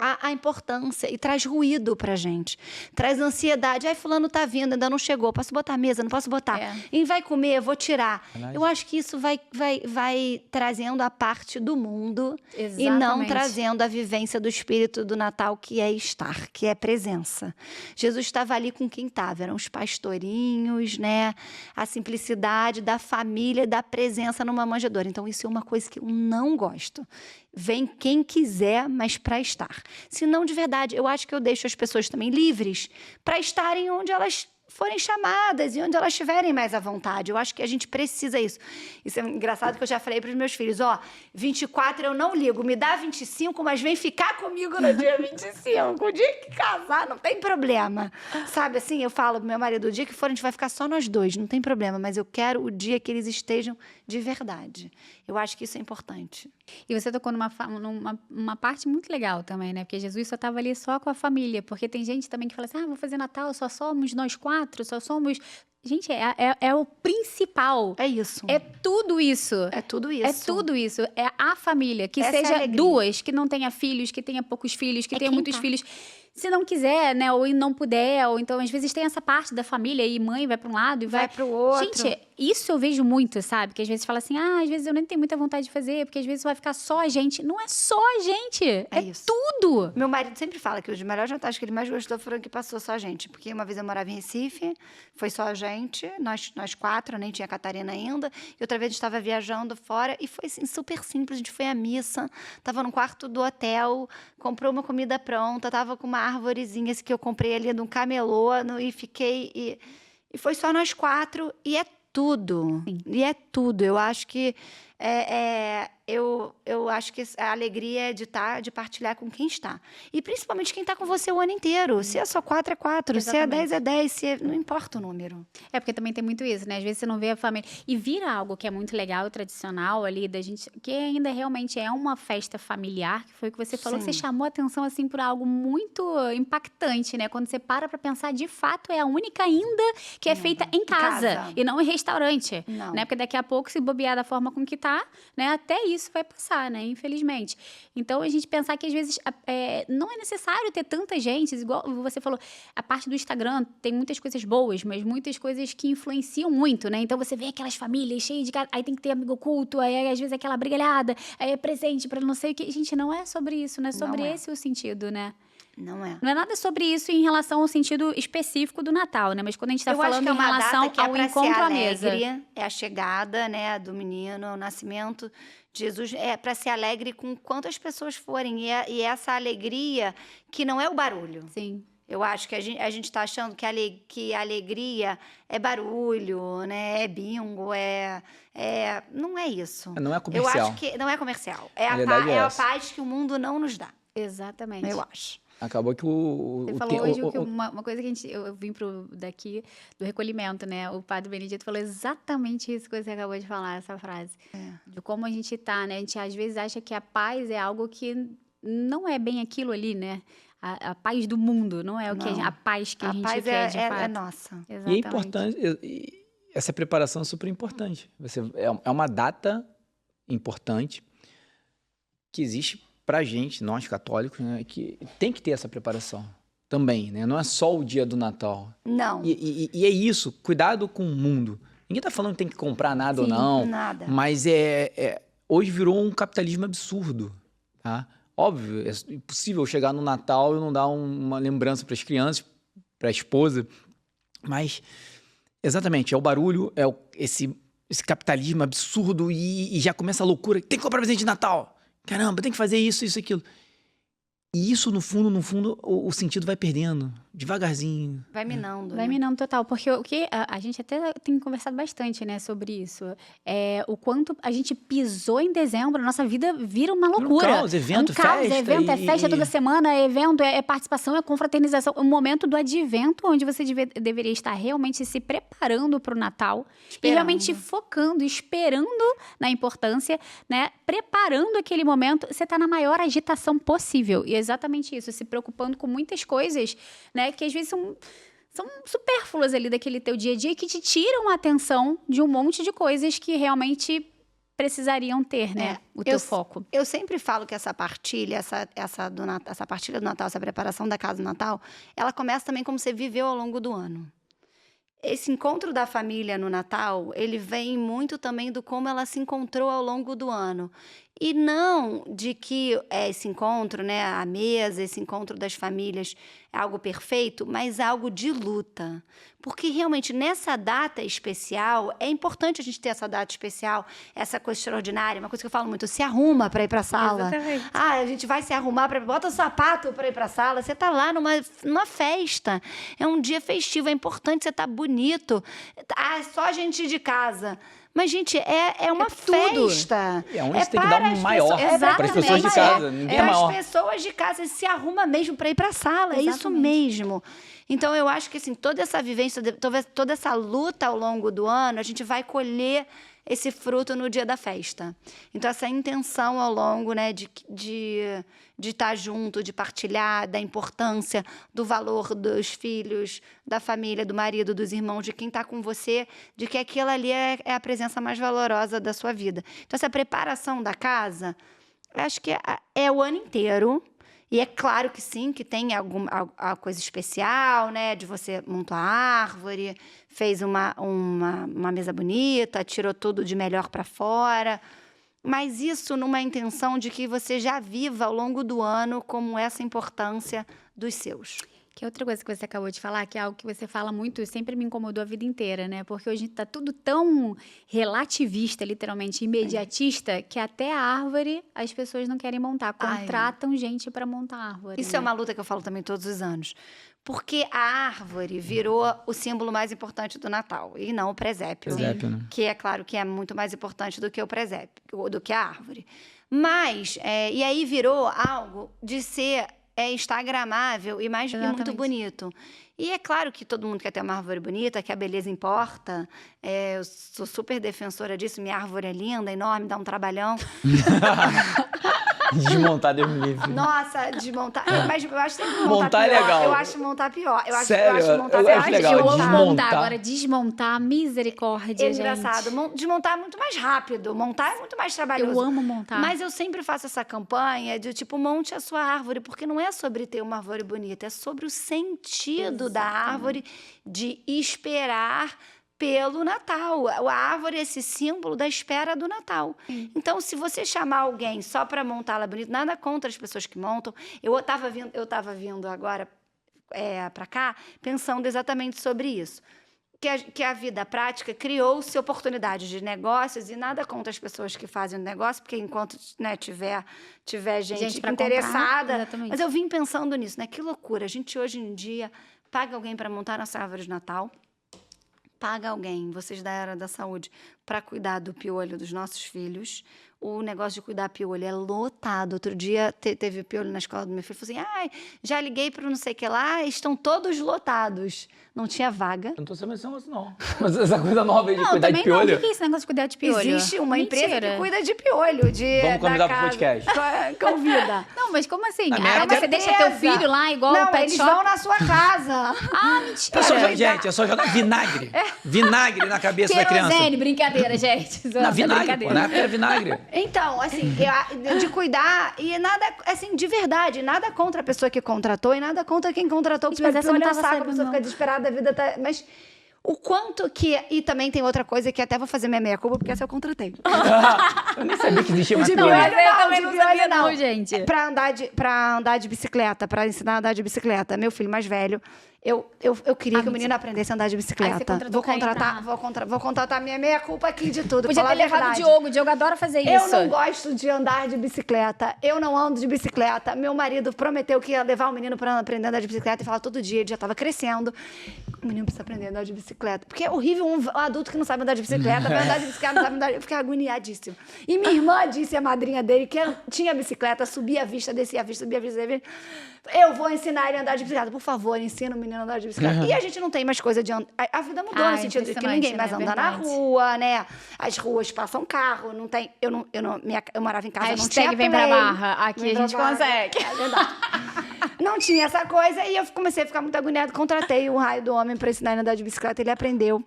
a importância e traz ruído pra gente. Traz ansiedade. Ai, fulano tá vindo, ainda não chegou. Posso botar a mesa? Não posso botar. E vai comer, eu vou tirar. Eu acho que isso vai trazendo a parte do mundo e não trazendo a vivência do espírito do Natal, que é estar, que é presença. Jesus estava ali com quem estava. Eram os pastorinhos, né? A simplicidade da família, da presença numa manjedoura. Então, isso é uma coisa que eu não gosto. Vem quem quiser, mas para estar. Se não, de verdade, eu acho que eu deixo as pessoas também livres para estarem onde elas forem chamadas e onde elas estiverem mais à vontade. Eu acho que a gente precisa isso. Isso é engraçado que eu já falei para os meus filhos, 24 eu não ligo, me dá 25, mas vem ficar comigo no dia 25. O dia que casar, não tem problema. Sabe assim, eu falo pro meu marido, o dia que for a gente vai ficar só nós dois, não tem problema, mas eu quero o dia que eles estejam de verdade. Eu acho que isso é importante. E você tocou numa parte muito legal também, né? Porque Jesus só estava ali só com a família. Porque tem gente também que fala assim, vou fazer Natal, só somos nós 4, só somos... Gente, é o principal. É isso. É tudo isso. É tudo isso. É tudo isso. É a família. Que Essa é a seja alegria. 2, que não tenha filhos, que tenha poucos filhos, que tenha muitos filhos. Se não quiser, né? Ou não puder. Ou então, às vezes, tem essa parte da família e mãe vai para um lado e vai para o outro. Gente, isso eu vejo muito, sabe? Que às vezes fala assim, às vezes eu nem tenho muita vontade de fazer, porque às vezes vai ficar só a gente. Não é só a gente. É isso. Tudo. Meu marido sempre fala que os melhores jantares que ele mais gostou foram que passou só a gente. Porque uma vez eu morava em Recife, foi só a gente, nós 4, nem tinha a Catarina ainda. E outra vez a gente estava viajando fora e foi assim, super simples. A gente foi à missa, estava no quarto do hotel, comprou uma comida pronta, estava com uma árvorezinha que eu comprei ali num camelô e fiquei... E foi só nós 4 e é tudo. Sim. E é tudo. Eu acho que... Eu acho que a alegria é de partilhar com quem está. E principalmente quem está com você o ano inteiro. Se é só 4, é 4. Exatamente. Se é 10, é 10. Não importa o número. É, porque também tem muito isso, né? Às vezes você não vê a família. E vira algo que é muito legal e tradicional ali da gente, que ainda realmente é uma festa familiar, que foi o que você falou, que você chamou a atenção, assim, por algo muito impactante, né? Quando você para pra pensar, de fato, é a única ainda que é feita em casa. E não em restaurante. Não. Né? Porque daqui a pouco, se bobear da forma como que tá, né? Até isso vai passar, né? Infelizmente. Então, a gente pensar que, às vezes, não é necessário ter tanta gente, igual você falou, a parte do Instagram tem muitas coisas boas, mas muitas coisas que influenciam muito, né? Então, você vê aquelas famílias cheias de... Aí tem que ter amigo oculto, aí às vezes aquela brigalhada, aí é presente para não sei o que. Gente, não é sobre isso, não é sobre esse o sentido, né? Não é. Não é nada sobre isso em relação ao sentido específico do Natal, né? Mas quando a gente está falando em relação ao encontro à mesa. É a chegada, né, do menino, ao nascimento de Jesus. É para ser alegre com quantas pessoas forem. E essa alegria que não é o barulho. Sim. Eu acho que a gente está achando que a alegria é barulho, né? É bingo, não é isso. Não é comercial. Eu acho que não é comercial. É a paz que o mundo não nos dá. Exatamente. Eu acho. Acabou que Você falou hoje que uma coisa que eu vim daqui do recolhimento, né? O padre Benedito falou exatamente isso que você acabou de falar, essa frase. De como a gente tá, né? A gente às vezes acha que a paz é algo que não é bem aquilo ali, né? A paz do mundo, não é o que a paz que a gente quer, de fato. É nossa. E é importante, essa preparação é super importante. É uma data importante que existe pra gente, nós católicos, né, que tem que ter essa preparação também, né? Não é só o dia do Natal. Não. E é isso, cuidado com o mundo. Ninguém tá falando que tem que comprar nada ou não. Nada. Mas hoje virou um capitalismo absurdo, tá? Óbvio, é impossível chegar no Natal e não dar uma lembrança para as crianças, para a esposa. Mas, exatamente, é o barulho, esse capitalismo absurdo e já começa a loucura. Tem que comprar presente de Natal. Caramba, tem que fazer isso, aquilo. E isso, no fundo, o sentido vai perdendo. devagarzinho. Vai minando. Vai né? minando total, porque o que a gente até tem conversado bastante, né, sobre isso. O quanto a gente pisou em dezembro, a nossa vida vira uma loucura. caos, evento, é um caos, festa é evento, é festa toda semana, é evento, é participação, é confraternização. O momento do advento, onde você deveria estar realmente se preparando para o Natal e Esperando. realmente focando, esperando na importância, né, preparando aquele momento, você está na maior agitação possível. E é exatamente isso, se preocupando com muitas coisas, né, que às vezes são supérfluas ali daquele teu dia a dia que te tiram a atenção de um monte de coisas que realmente precisariam ter, né? O teu foco. Eu sempre falo que essa partilha, essa partilha do Natal, essa preparação da casa do Natal, ela começa também como você viveu ao longo do ano. Esse encontro da família no Natal, ele vem muito também do como ela se encontrou ao longo do ano. E não de que esse encontro, né, a mesa, esse encontro das famílias é algo perfeito, mas algo de luta. Porque realmente nessa data especial, é importante a gente ter essa data especial, essa coisa extraordinária, uma coisa que eu falo muito, se arruma para ir para a sala. Exatamente. A gente vai se arrumar, bota o sapato para ir para a sala, você tá lá numa festa, é um dia festivo, é importante você estar bonito. Só a gente de casa. Mas, gente, é uma festa. É onde você tem que dar um maior para as pessoas de casa. Ninguém é maior. Para as pessoas de casa, se arruma mesmo para ir para a sala. É isso Exatamente. mesmo. Então, eu acho que assim, toda essa vivência, toda essa luta ao longo do ano, a gente vai colher esse fruto no dia da festa. Então, essa intenção ao longo, né, de estar junto, de partilhar, da importância, do valor dos filhos, da família, do marido, dos irmãos, de quem está com você, de que aquilo ali é a presença mais valorosa da sua vida. Então, essa preparação da casa, eu acho que é o ano inteiro. E é claro que sim, que tem alguma coisa especial, né? De você montar a árvore, fez uma mesa bonita, tirou tudo de melhor para fora. Mas isso numa intenção de que você já viva ao longo do ano como essa importância dos seus. Que outra coisa que você acabou de falar, que é algo que você fala muito, sempre me incomodou a vida inteira, né? Porque hoje tá tudo tão relativista, literalmente, imediatista, que até a árvore as pessoas não querem montar. Contratam gente para montar a árvore. Isso né? é uma luta que eu falo também todos os anos. Porque a árvore virou o símbolo mais importante do Natal, e não o presépio. Presépio, né? Que é claro que é muito mais importante do que o presépio, do que a árvore. Mas, e aí virou algo de ser instagramável e muito Exatamente. bonito. E é claro que todo mundo quer ter uma árvore bonita, que a beleza importa. Eu sou super defensora disso. Minha árvore é linda, enorme, dá um trabalhão. Desmontar, Deus me livre. Nossa, desmontar. Mas eu acho sempre Montar é pior. legal. Eu acho montar pior. Sério? Eu acho montar Eu pior. acho legal. Eu amo Desmontar. montar. Agora, desmontar, misericórdia, É engraçado. Desmontar é muito mais rápido. Montar é muito mais trabalhoso. Eu amo montar. Mas eu sempre faço essa campanha de, tipo, monte a sua árvore. Porque não é sobre ter uma árvore bonita. É sobre o sentido da árvore de esperar pelo Natal. A árvore é esse símbolo da espera do Natal. Então, se você chamar alguém só para montá-la bonita, nada contra as pessoas que montam. Eu estava vindo agora para cá pensando exatamente sobre isso. Que a vida prática criou-se oportunidades de negócios e nada contra as pessoas que fazem o negócio, porque enquanto tiver gente pra interessada. comprar, exatamente. Mas eu vim pensando nisso, né? Que loucura. A gente hoje em dia paga alguém para montar nossa árvore de Natal. Paga alguém, vocês da área da saúde, para cuidar do piolho dos nossos filhos. O negócio de cuidar piolho é lotado. Outro dia teve piolho na escola do meu filho. Falei assim, já liguei para não sei o que lá, estão todos lotados. Não tinha vaga. Eu não tô sabendo esse negócio, não. Mas essa coisa nova aí de Não, cuidar de também não. O piolho. que é esse negócio de cuidar de piolho? Existe uma empresa Mentira. que cuida de piolho. Vamos convidar da pro casa. podcast. Convida. Não, mas como assim? Na minha Aí época- você deixa teu filho lá, igual Não, o pet eles shop? vão na sua casa. Ah, mentira. É só jogar vinagre. Vinagre na cabeça da criança. Querosene, brincadeira, gente. Na vinagre, pô. Brincadeira. Na época era vinagre. Então, assim, de cuidar, e nada, assim, de verdade, nada contra a pessoa que contratou e nada contra quem contratou. Gente, mas essa eu não piolho é um tava saco, a sabendo, pessoa não. fica desesperada, a vida tá... Mas o quanto que... E também tem outra coisa que até vou fazer minha meia-culpa, porque essa eu contratei. Eu nem sabia que existia mais De piolho. piolho. Mas eu Não, também de não piolho sabia não. não, gente. Pra andar de bicicleta, pra ensinar a andar de bicicleta. Meu filho mais velho, Eu queria que o menino aprendesse a andar de bicicleta. Vou contratar minha meia-culpa aqui de tudo. Podia ter levado o Diogo adora fazer isso. Eu não gosto de andar de bicicleta. Eu não ando de bicicleta. Meu marido prometeu que ia levar o menino para aprender a andar de bicicleta e falar todo dia. Ele já estava crescendo. O menino precisa aprender a andar de bicicleta. Porque é horrível um adulto que não sabe andar de bicicleta. Vai andar de bicicleta, não sabe andar. Eu fiquei agoniadíssima. E minha irmã disse, a madrinha dele, que tinha bicicleta, subia a vista, descia a vista, subia a vista, descia a vista. Eu vou ensinar ele a andar de bicicleta. Por favor, ensina o menino a andar de bicicleta. E a gente não tem mais coisa de andar. A vida mudou no sentido de que ninguém mais anda na rua, né? As ruas passam carro, não tem. Eu morava em casa, não tinha play. Vem pra Barra. Aqui a gente consegue. É verdade. Não tinha essa coisa e eu comecei a ficar muito agoniada. Contratei o raio do homem para ensinar ele a andar de bicicleta. Ele aprendeu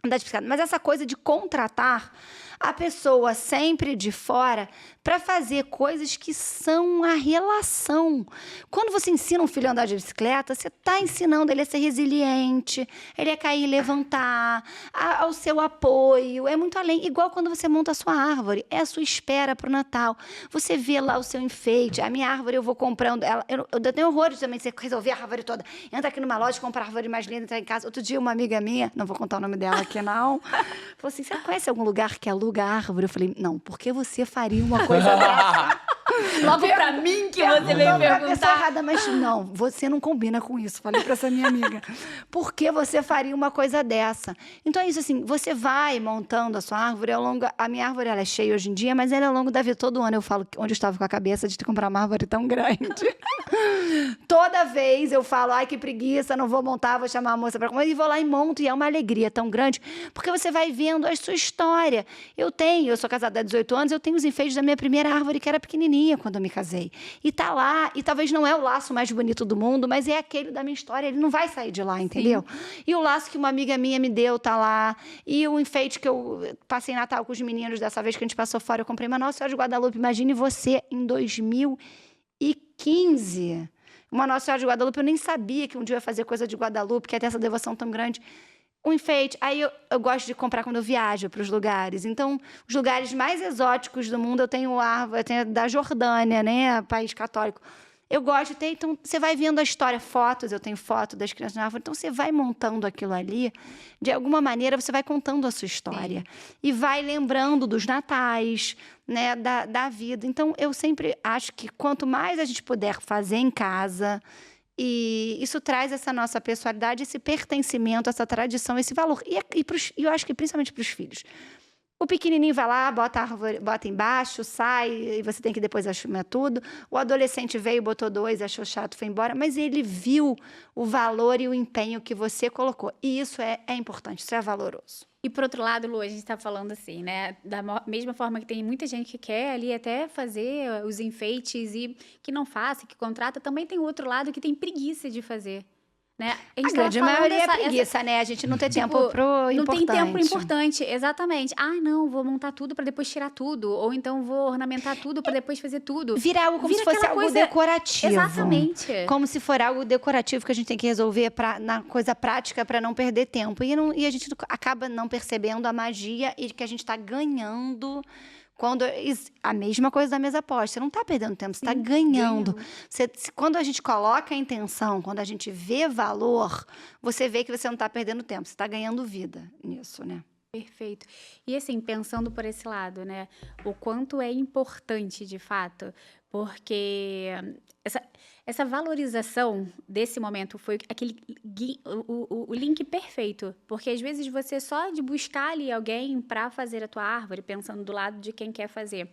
a andar de bicicleta. Mas essa coisa de contratar a pessoa sempre de fora para fazer coisas que são a relação. Quando você ensina um filho a andar de bicicleta, você está ensinando ele a ser resiliente, ele a cair e levantar, ao seu apoio. É muito além. Igual quando você monta a sua árvore, é a sua espera para o Natal. Você vê lá o seu enfeite. A minha árvore eu vou comprando. Eu tenho horror também de você resolver a árvore toda. Entra aqui numa loja, compra a árvore mais linda, entra em casa. Outro dia, uma amiga minha, não vou contar o nome dela aqui não, falou assim, você conhece algum lugar que aluga árvore? Eu falei, não, por que você faria uma coisa dessa? Logo pra mim que você veio perguntar. Errada, mas não, você não combina com isso. Falei pra essa minha amiga. Por que você faria uma coisa dessa? Então é isso assim, você vai montando a sua árvore ao longo... A minha árvore ela é cheia hoje em dia, mas ela é ao longo da vida. Todo ano eu falo onde eu estava com a cabeça de comprar uma árvore tão grande. Toda vez eu falo, ai que preguiça, não vou montar, vou chamar a moça pra comer. E vou lá e monto, e é uma alegria tão grande, porque você vai vendo a sua história. Eu sou casada há 18 anos, eu tenho os enfeites da minha primeira árvore, que era pequenininha quando eu me casei. E tá lá, e talvez não é o laço mais bonito do mundo, mas é aquele da minha história, ele não vai sair de lá, entendeu? Sim. E o laço que uma amiga minha me deu tá lá, e o enfeite que eu passei Natal com os meninos dessa vez que a gente passou fora, eu comprei uma Nossa Senhora de Guadalupe. Imagine você em 2015. Uma Nossa Senhora de Guadalupe, eu nem sabia que um dia eu ia fazer coisa de Guadalupe, que ia ter essa devoção tão grande. Um enfeite. Aí eu gosto de comprar quando eu viajo para os lugares. Então, os lugares mais exóticos do mundo, eu tenho árvore, eu tenho da Jordânia, né? País católico. Eu gosto de ter, então, você vai vendo a história, fotos, eu tenho foto das crianças na árvore, então você vai montando aquilo ali, de alguma maneira você vai contando a sua história. Sim. E vai lembrando dos natais, né? Da vida. Então, eu sempre acho que quanto mais a gente puder fazer em casa... E isso traz essa nossa pessoalidade, esse pertencimento, essa tradição, esse valor. E eu acho que principalmente para os filhos. O pequenininho vai lá, bota a árvore, bota embaixo, sai, e você tem que depois achar tudo. O adolescente veio, botou 2, achou chato, foi embora. Mas ele viu o valor e o empenho que você colocou. E isso é importante, isso é valoroso. E, por outro lado, Lu, a gente está falando assim, né? Da mesma forma que tem muita gente que quer ali até fazer os enfeites e que não faça, que contrata, também tem o outro lado que tem preguiça de fazer. Né? A grande maioria é preguiça, né? A gente não tem tempo pro importante. Não tem tempo importante, exatamente. Ah, não, vou montar tudo para depois tirar tudo. Ou então vou ornamentar tudo para depois fazer tudo. Vira algo como se fosse algo decorativo. Exatamente. Como se for algo decorativo que a gente tem que resolver na coisa prática para não perder tempo. E a gente acaba não percebendo a magia e que a gente está ganhando... a mesma coisa da mesa posta, você não está perdendo tempo, você está ganhando. Quando a gente coloca a intenção, quando a gente vê valor, você vê que você não está perdendo tempo, você está ganhando vida nisso, né? Perfeito. E assim, pensando por esse lado, né, o quanto é importante, de fato, porque essa valorização desse momento foi o link perfeito. Porque às vezes você só de buscar ali alguém para fazer a tua árvore, pensando do lado de quem quer fazer,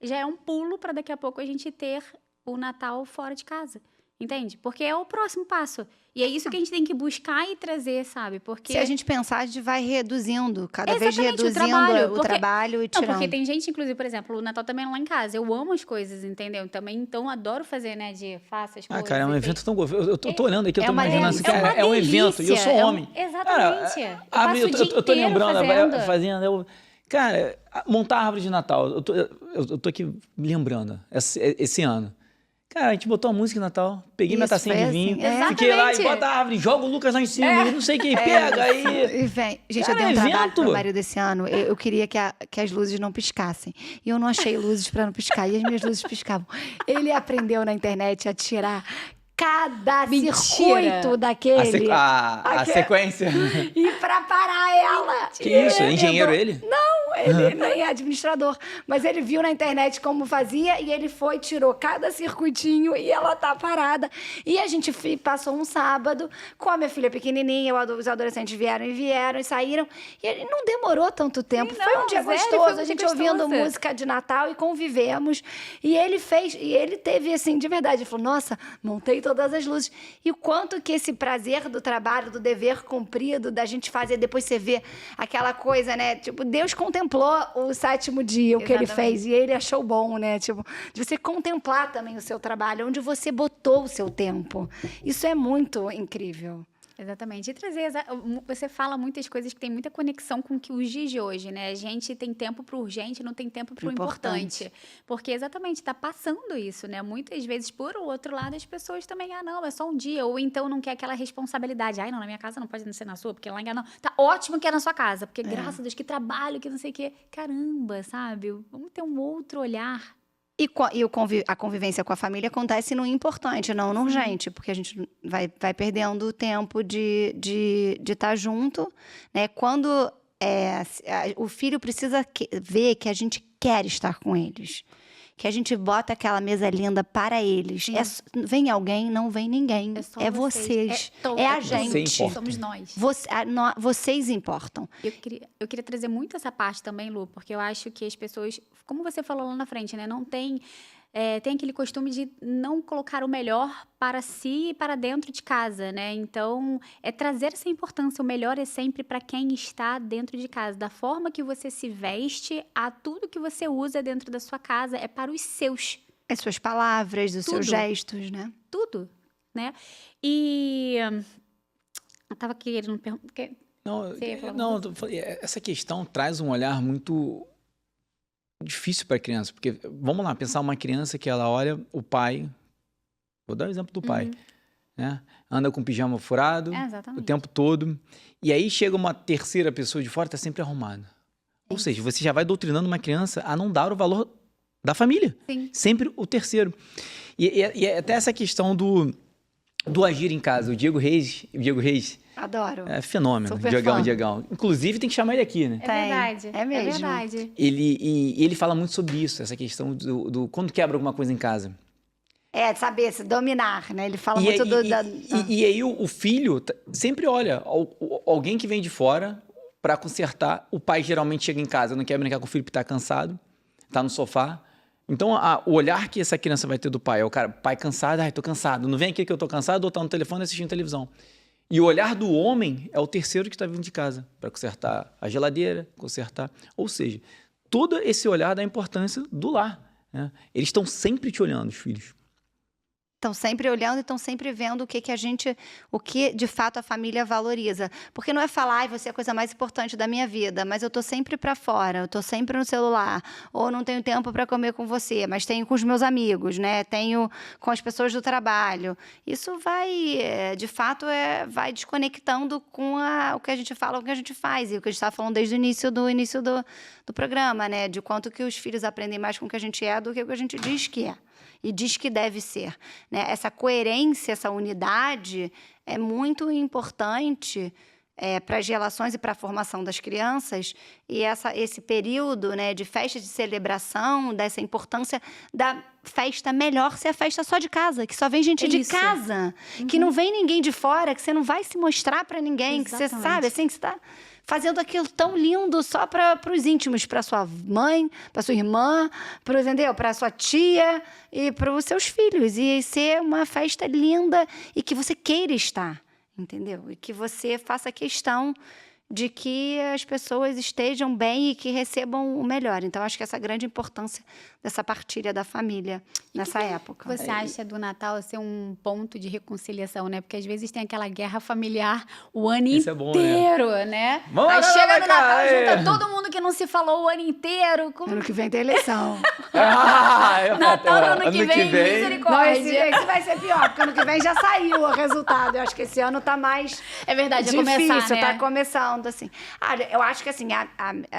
já é um pulo para daqui a pouco a gente ter o Natal fora de casa. Entende? Porque é o próximo passo. E é isso que a gente tem que buscar e trazer, sabe? Porque se a gente pensar, a gente vai reduzindo, cada vez reduzindo o trabalho e tirando. Não, porque tem gente, inclusive, por exemplo, o Natal também é lá em casa. Eu amo as coisas, entendeu? Também, então, adoro fazer, né? Faça as coisas. Cara, é um evento tão gostoso. Eu tô olhando aqui, eu tô imaginando assim, cara, é um evento. E eu sou homem. Exatamente. Cara, eu tô lembrando, fazendo. Cara, montar a árvore de Natal. Eu tô aqui me lembrando, esse ano. Cara, a gente botou a música de Natal, peguei minha tacinha de vinho, fiquei lá e bota a árvore, joga o Lucas lá em cima, não sei quem pega aí. E vem. Gente, eu dei um trabalho pro marido desse ano, eu queria que as luzes não piscassem. E eu não achei luzes para não piscar, e as minhas luzes piscavam. Ele aprendeu na internet a tirar cada Mentira. circuito daquele. A sequência. E pra parar ela. Que isso? Ele Engenheiro andou- ele? Não, ele nem é administrador. Mas ele viu na internet como fazia e ele foi, tirou cada circuitinho e ela tá parada. E a gente passou um sábado com a minha filha pequenininha, os adolescentes vieram e saíram. E ele não demorou tanto tempo. Sim, foi um não, dia sério, gostoso. foi um A dia gente gostoso. ouvindo música de Natal e convivemos. E ele teve, assim, de verdade. Ele falou, nossa, montei todas as luzes. E o quanto que esse prazer do trabalho, do dever cumprido, da gente fazer, depois você vê aquela coisa, né? Tipo, Deus contemplou o 7º dia, o que ele Exatamente. fez. E ele achou bom, né? Tipo, de você contemplar também o seu trabalho, onde você botou o seu tempo. Isso é muito incrível. Exatamente. E trazer, você fala muitas coisas que tem muita conexão com que os dias de hoje, né? A gente tem tempo pro urgente, não tem tempo pro importante. Porque exatamente, está passando isso, né? Muitas vezes, por outro lado, as pessoas também, não, é só um dia. Ou então não quer aquela responsabilidade. Não, na minha casa não pode ser na sua, porque lá em casa não. Tá ótimo que é na sua casa, porque graças a Deus, que trabalho, que não sei o quê. Caramba, sabe? Vamos ter um outro olhar. E a convivência com a família acontece no importante, não no urgente, porque a gente vai perdendo o tempo de estar junto, né? Quando o filho precisa ver que a gente quer estar com eles, que a gente bota aquela mesa linda para eles. Vem alguém, não vem ninguém. É só vocês. vocês. É a Você gente. importa. Somos nós. Vocês importam. Eu queria trazer muito essa parte também, Lu, porque eu acho que as pessoas, como você falou lá na frente, né, não tem aquele costume de não colocar o melhor para si e para dentro de casa, né? Então, é trazer essa importância. O melhor é sempre para quem está dentro de casa. Da forma que você se veste, a tudo que você usa dentro da sua casa é para os seus. As suas palavras, os seus Tudo. gestos, né? Tudo, né? E eu tava querendo perguntar. Não, Você ia falar não, essa questão traz um olhar muito difícil para a criança, porque vamos lá, pensar uma criança que ela olha o pai, vou dar o exemplo do pai, né? Anda com pijama furado o Exatamente. tempo todo, e aí chega uma terceira pessoa de fora, tá sempre arrumada. Ou seja, você já vai doutrinando uma criança a não dar o valor da família. Sim. Sempre o terceiro. E até essa questão do agir em casa. O Diego Reis Adoro. é fenômeno. Super Diegão, fã. Inclusive, tem que chamar ele aqui, né? É Tem. verdade. É mesmo. É verdade. Ele fala muito sobre isso, essa questão do quando quebra alguma coisa em casa. Saber se dominar, né? Ele fala E, muito aí- e aí o filho sempre olha alguém que vem de fora para consertar. O pai geralmente chega em casa, não quer brincar com o filho porque tá cansado, tá no sofá. Então, o olhar que essa criança vai ter do pai é o cara, pai cansado, tô cansado. Não vem aqui que eu tô cansado, ou tá no telefone assistindo televisão. E o olhar do homem é o terceiro que está vindo de casa para consertar a geladeira, consertar. Ou seja, todo esse olhar da importância do lar, né? Eles estão sempre te olhando, os filhos. Estão sempre olhando e estão sempre vendo o que de fato a família valoriza. Porque não é falar, você é a coisa mais importante da minha vida, mas eu tô sempre para fora, eu tô sempre no celular, ou não tenho tempo para comer com você, mas tenho com os meus amigos, né? Tenho com as pessoas do trabalho. Isso vai, de fato, vai desconectando com o que a gente fala, o que a gente faz, e o que a gente estava falando desde o início do programa, né? De quanto que os filhos aprendem mais com o que a gente é do que o que a gente diz que é. E diz que deve ser, né? Essa coerência, essa unidade é muito importante para as relações e para a formação das crianças. E esse período, né, de festa de celebração, dessa importância da festa melhor ser a festa só de casa, que só vem gente de casa, que não vem ninguém de fora, que você não vai se mostrar para ninguém, que você sabe, assim, que você está fazendo aquilo tão lindo só para os íntimos, para sua mãe, para sua irmã, para sua tia e para os seus filhos. E ser uma festa linda e que você queira estar, entendeu? E que você faça questão de que as pessoas estejam bem e que recebam o melhor. Então, acho que essa grande importância dessa partilha da família nessa época. Você acha do Natal ser um ponto de reconciliação, né? Porque às vezes tem aquela guerra familiar o ano Isso é bom, inteiro, né? Bora, Aí chega no Natal, cara, junta todo mundo que não se falou o ano inteiro. Ano que vem tem eleição. Natal do ano que vem, Não, misericórdia. esse vai ser pior, porque ano que vem já saiu o resultado. Eu acho que esse ano tá mais É verdade, é difícil, começar, né? tá começando, assim. Eu acho que, assim,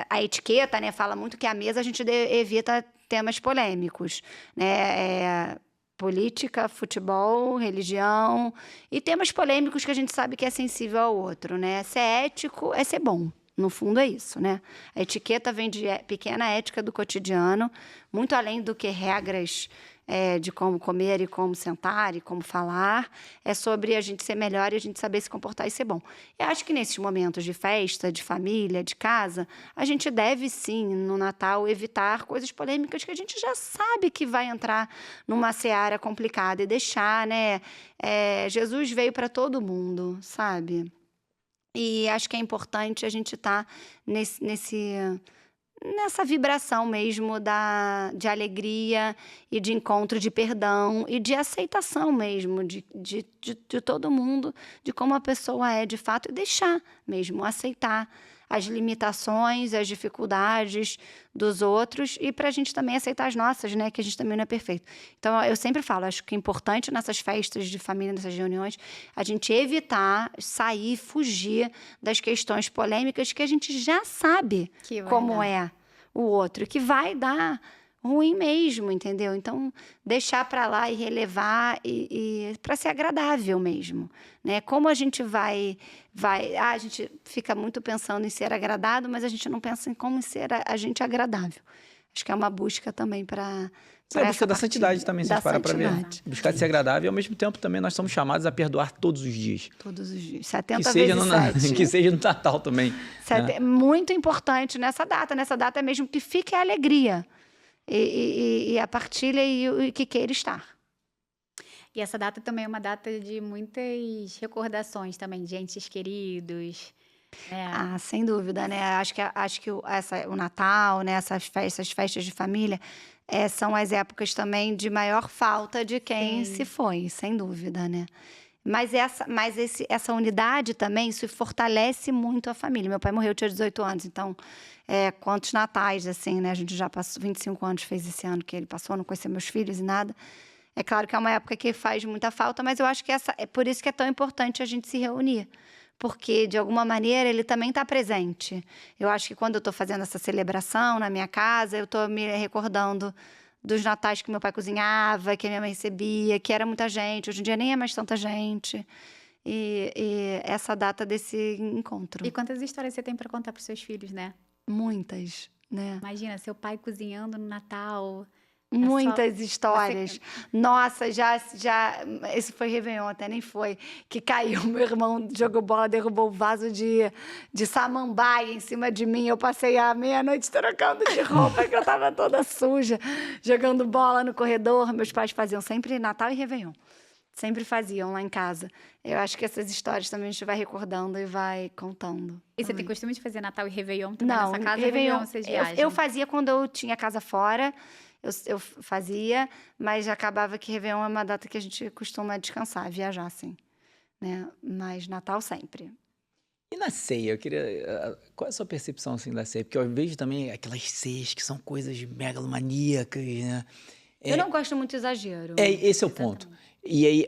a etiqueta, né, fala muito que a mesa a gente evita temas polêmicos, né? política, futebol, religião e temas polêmicos que a gente sabe que é sensível ao outro, né? Ser ético é ser bom. No fundo é isso, né? A etiqueta vem de pequena ética do cotidiano, muito além do que regras de como comer e como sentar e como falar. É sobre a gente ser melhor e a gente saber se comportar e ser bom. Eu acho que nesses momentos de festa, de família, de casa, a gente deve sim, no Natal, evitar coisas polêmicas que a gente já sabe que vai entrar numa seara complicada e deixar, né? Jesus veio para todo mundo, sabe? E acho que é importante a gente estar nessa vibração mesmo de alegria e de encontro, de perdão e de aceitação mesmo de todo mundo, de como a pessoa é de fato, e deixar mesmo, aceitar as limitações, as dificuldades dos outros e para a gente também aceitar as nossas, né? Que a gente também não é perfeito. Então, eu sempre falo, acho que é importante nessas festas de família, nessas reuniões, a gente evitar sair, fugir das questões polêmicas que a gente já sabe como é o outro, que vai dar ruim mesmo, entendeu? Então, deixar para lá e relevar e para ser agradável mesmo, né? Como a gente a gente fica muito pensando em ser agradado, mas a gente não pensa em como ser a gente agradável. Acho que é uma busca também para é a busca da santidade também, se a gente parar para ver. Buscar de ser agradável e, ao mesmo tempo, também nós somos chamados a perdoar todos os dias. Todos os dias. 70 vezes 7. Que seja no Natal também. Muito importante nessa data. Nessa data mesmo que fique a alegria. E a partilha e o que queira estar. E essa data também é uma data de muitas recordações também, de entes queridos. Sem dúvida, né? Acho que o Natal, né? Essas festas de família são as épocas também de maior falta de quem se foi, sem dúvida, né? Mas essa unidade também, isso fortalece muito a família. Meu pai morreu, tinha 18 anos, então quantos natais, assim, né? A gente já passou 25 anos, fez esse ano que ele passou, não conhecia meus filhos e nada. É claro que é uma época que faz muita falta, mas eu acho que é por isso que é tão importante a gente se reunir. Porque, de alguma maneira, ele também está presente. Eu acho que quando eu estou fazendo essa celebração na minha casa, eu estou me recordando dos natais que meu pai cozinhava, que a minha mãe recebia, que era muita gente. Hoje em dia nem é mais tanta gente. E essa data desse encontro. E quantas histórias você tem para contar para os seus filhos, né? Muitas, né? Imagina, seu pai cozinhando no Natal. Muitas histórias. Nossa, já esse foi Réveillon, até nem foi, que caiu, meu irmão jogou bola, derrubou o vaso de samambaia em cima de mim, eu passei a meia-noite trocando de roupa, que eu tava toda suja, jogando bola no corredor. Meus pais faziam sempre Natal e Réveillon, sempre faziam lá em casa. Eu acho que essas histórias também a gente vai recordando e vai contando. E você tem costume de fazer Natal e Réveillon também na sua casa? Réveillon vocês viajam? Eu fazia quando eu tinha casa fora. Eu fazia, mas acabava que Réveillon é uma data que a gente costuma descansar, viajar, assim, né? Mas Natal sempre. E na ceia, eu queria... Qual é a sua percepção, assim, da ceia? Porque eu vejo também aquelas ceias que são coisas megalomaníacas, né? Eu não gosto muito de exagero. Esse é o ponto. E aí,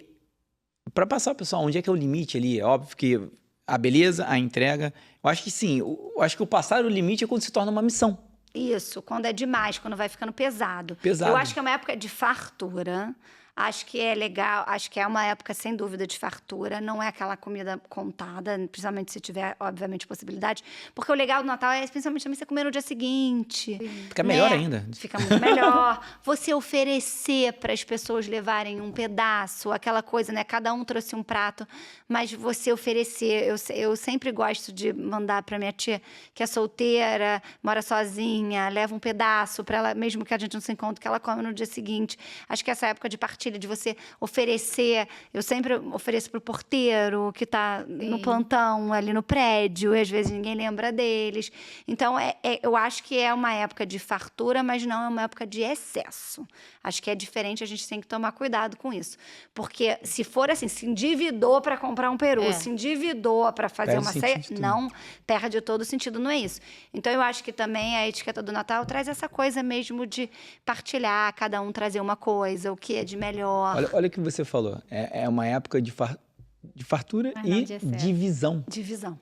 para passar ao pessoal, onde é que é o limite ali? É óbvio que a beleza, a entrega... Eu acho que sim, eu acho que o passar o limite é quando se torna uma missão. Isso, quando é demais, quando vai ficando pesado. Pesado. Eu acho que é uma época de fartura. Acho que é legal, acho que é uma época, sem dúvida, de fartura. Não é aquela comida contada, principalmente se tiver, obviamente, possibilidade. Porque o legal do Natal é, principalmente, também você comer no dia seguinte. Fica melhor ainda. Fica muito melhor. Você oferecer para as pessoas levarem um pedaço, aquela coisa, né? Cada um trouxe um prato, mas você oferecer. Eu sempre gosto de mandar para minha tia, que é solteira, mora sozinha, leva um pedaço para ela, mesmo que a gente não se encontre, que ela come no dia seguinte. Acho que essa época de partilha, de você oferecer, eu sempre ofereço pro porteiro que está no plantão ali no prédio, e às vezes ninguém lembra deles. Então, eu acho que é uma época de fartura, mas não é uma época de excesso. Acho que é diferente, a gente tem que tomar cuidado com isso. Porque se for assim, se endividou para comprar um peru, se endividou para fazer uma ceia, não perde todo o sentido, não é isso. Então, eu acho que também a etiqueta do Natal traz essa coisa mesmo de partilhar, cada um trazer uma coisa, o que é de melhor. Olha o que você falou. É uma época de fartura e divisão. Divisão.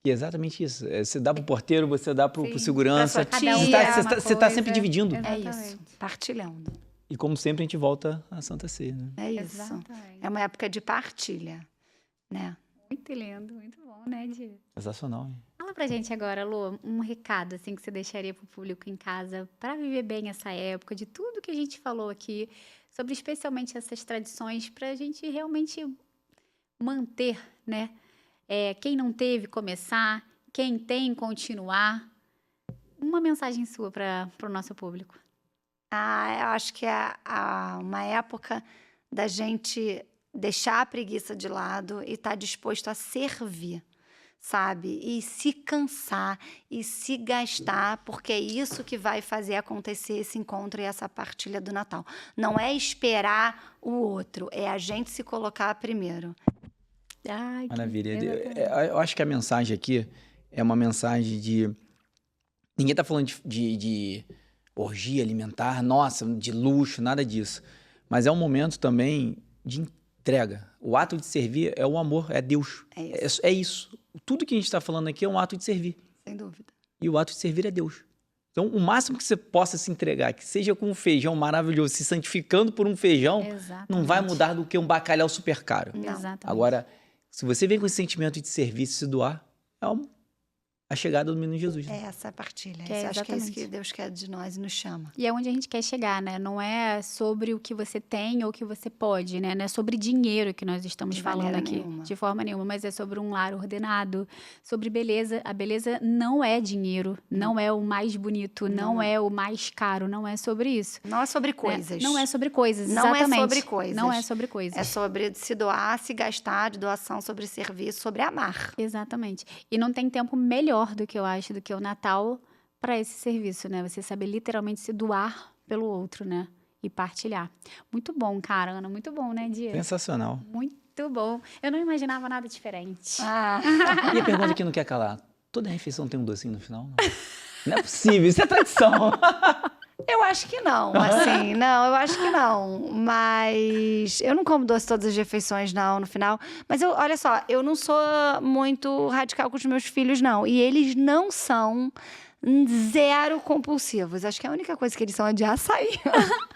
E é exatamente isso. Você dá pro porteiro, você dá pro segurança. Pra sua tia, você tá sempre dividindo. É isso. Partilhando. E como sempre, a gente volta à Santa Ceia, né? É isso. Exatamente. É uma época de partilha, né? Muito lindo, muito bom, né, Di? Sensacional, hein? Fala pra gente agora, Lu, um recado assim que você deixaria pro público em casa para viver bem essa época, de tudo que a gente falou aqui, sobre especialmente essas tradições, pra gente realmente manter, né? Quem não teve, começar, quem tem, continuar. Uma mensagem sua para o nosso público. Eu acho que é uma época da gente deixar a preguiça de lado e estar disposto a servir, sabe? E se cansar e se gastar, porque é isso que vai fazer acontecer esse encontro e essa partilha do Natal. Não é esperar o outro, é a gente se colocar primeiro. Ai, Maravilha. exatamente. Eu acho que a mensagem aqui é uma mensagem de... Ninguém tá falando de orgia alimentar, nossa, de luxo, nada disso. Mas é um momento também de entrega. O ato de servir é o amor, é Deus. É isso. Tudo que a gente está falando aqui é um ato de servir. Sem dúvida. E o ato de servir é Deus. Então, o máximo que você possa se entregar, que seja com um feijão maravilhoso, se santificando por um feijão, não vai mudar do que um bacalhau super caro. Não. Exatamente. Agora, se você vem com esse sentimento de serviço e se doar, é a chegada do menino Jesus. Né? É essa partilha. Que é Acho que é isso exatamente. que Deus quer de nós e nos chama. E é onde a gente quer chegar, né? Não é sobre o que você tem ou o que você pode, né? Não é sobre dinheiro que nós estamos De falando maneira aqui. nenhuma. De forma nenhuma, mas é sobre um lar ordenado, sobre beleza. A beleza não é dinheiro, não é o mais bonito, não é o mais caro, não é sobre isso. Não é sobre né? coisas. Não é sobre coisas, Não é exatamente. sobre coisas. Não é sobre coisas. É sobre se doar, se gastar, de doação, sobre serviço, sobre amar. Exatamente. E não tem tempo melhor do que eu acho, do que o Natal para esse serviço, né? Você saber literalmente se doar pelo outro, né? E partilhar. Muito bom, cara, Ana. Muito bom, né, Dia? Sensacional. Muito bom. Eu não imaginava nada diferente. E a pergunta que não quer calar. Toda refeição tem um docinho no final? Não é possível, isso é tradição. Eu acho que não, assim, não, eu acho que não. Mas eu não como doce todas as refeições, não, no final. Mas olha só, eu não sou muito radical com os meus filhos, não. E eles não são zero compulsivos. Acho que a única coisa que eles são é de açaí.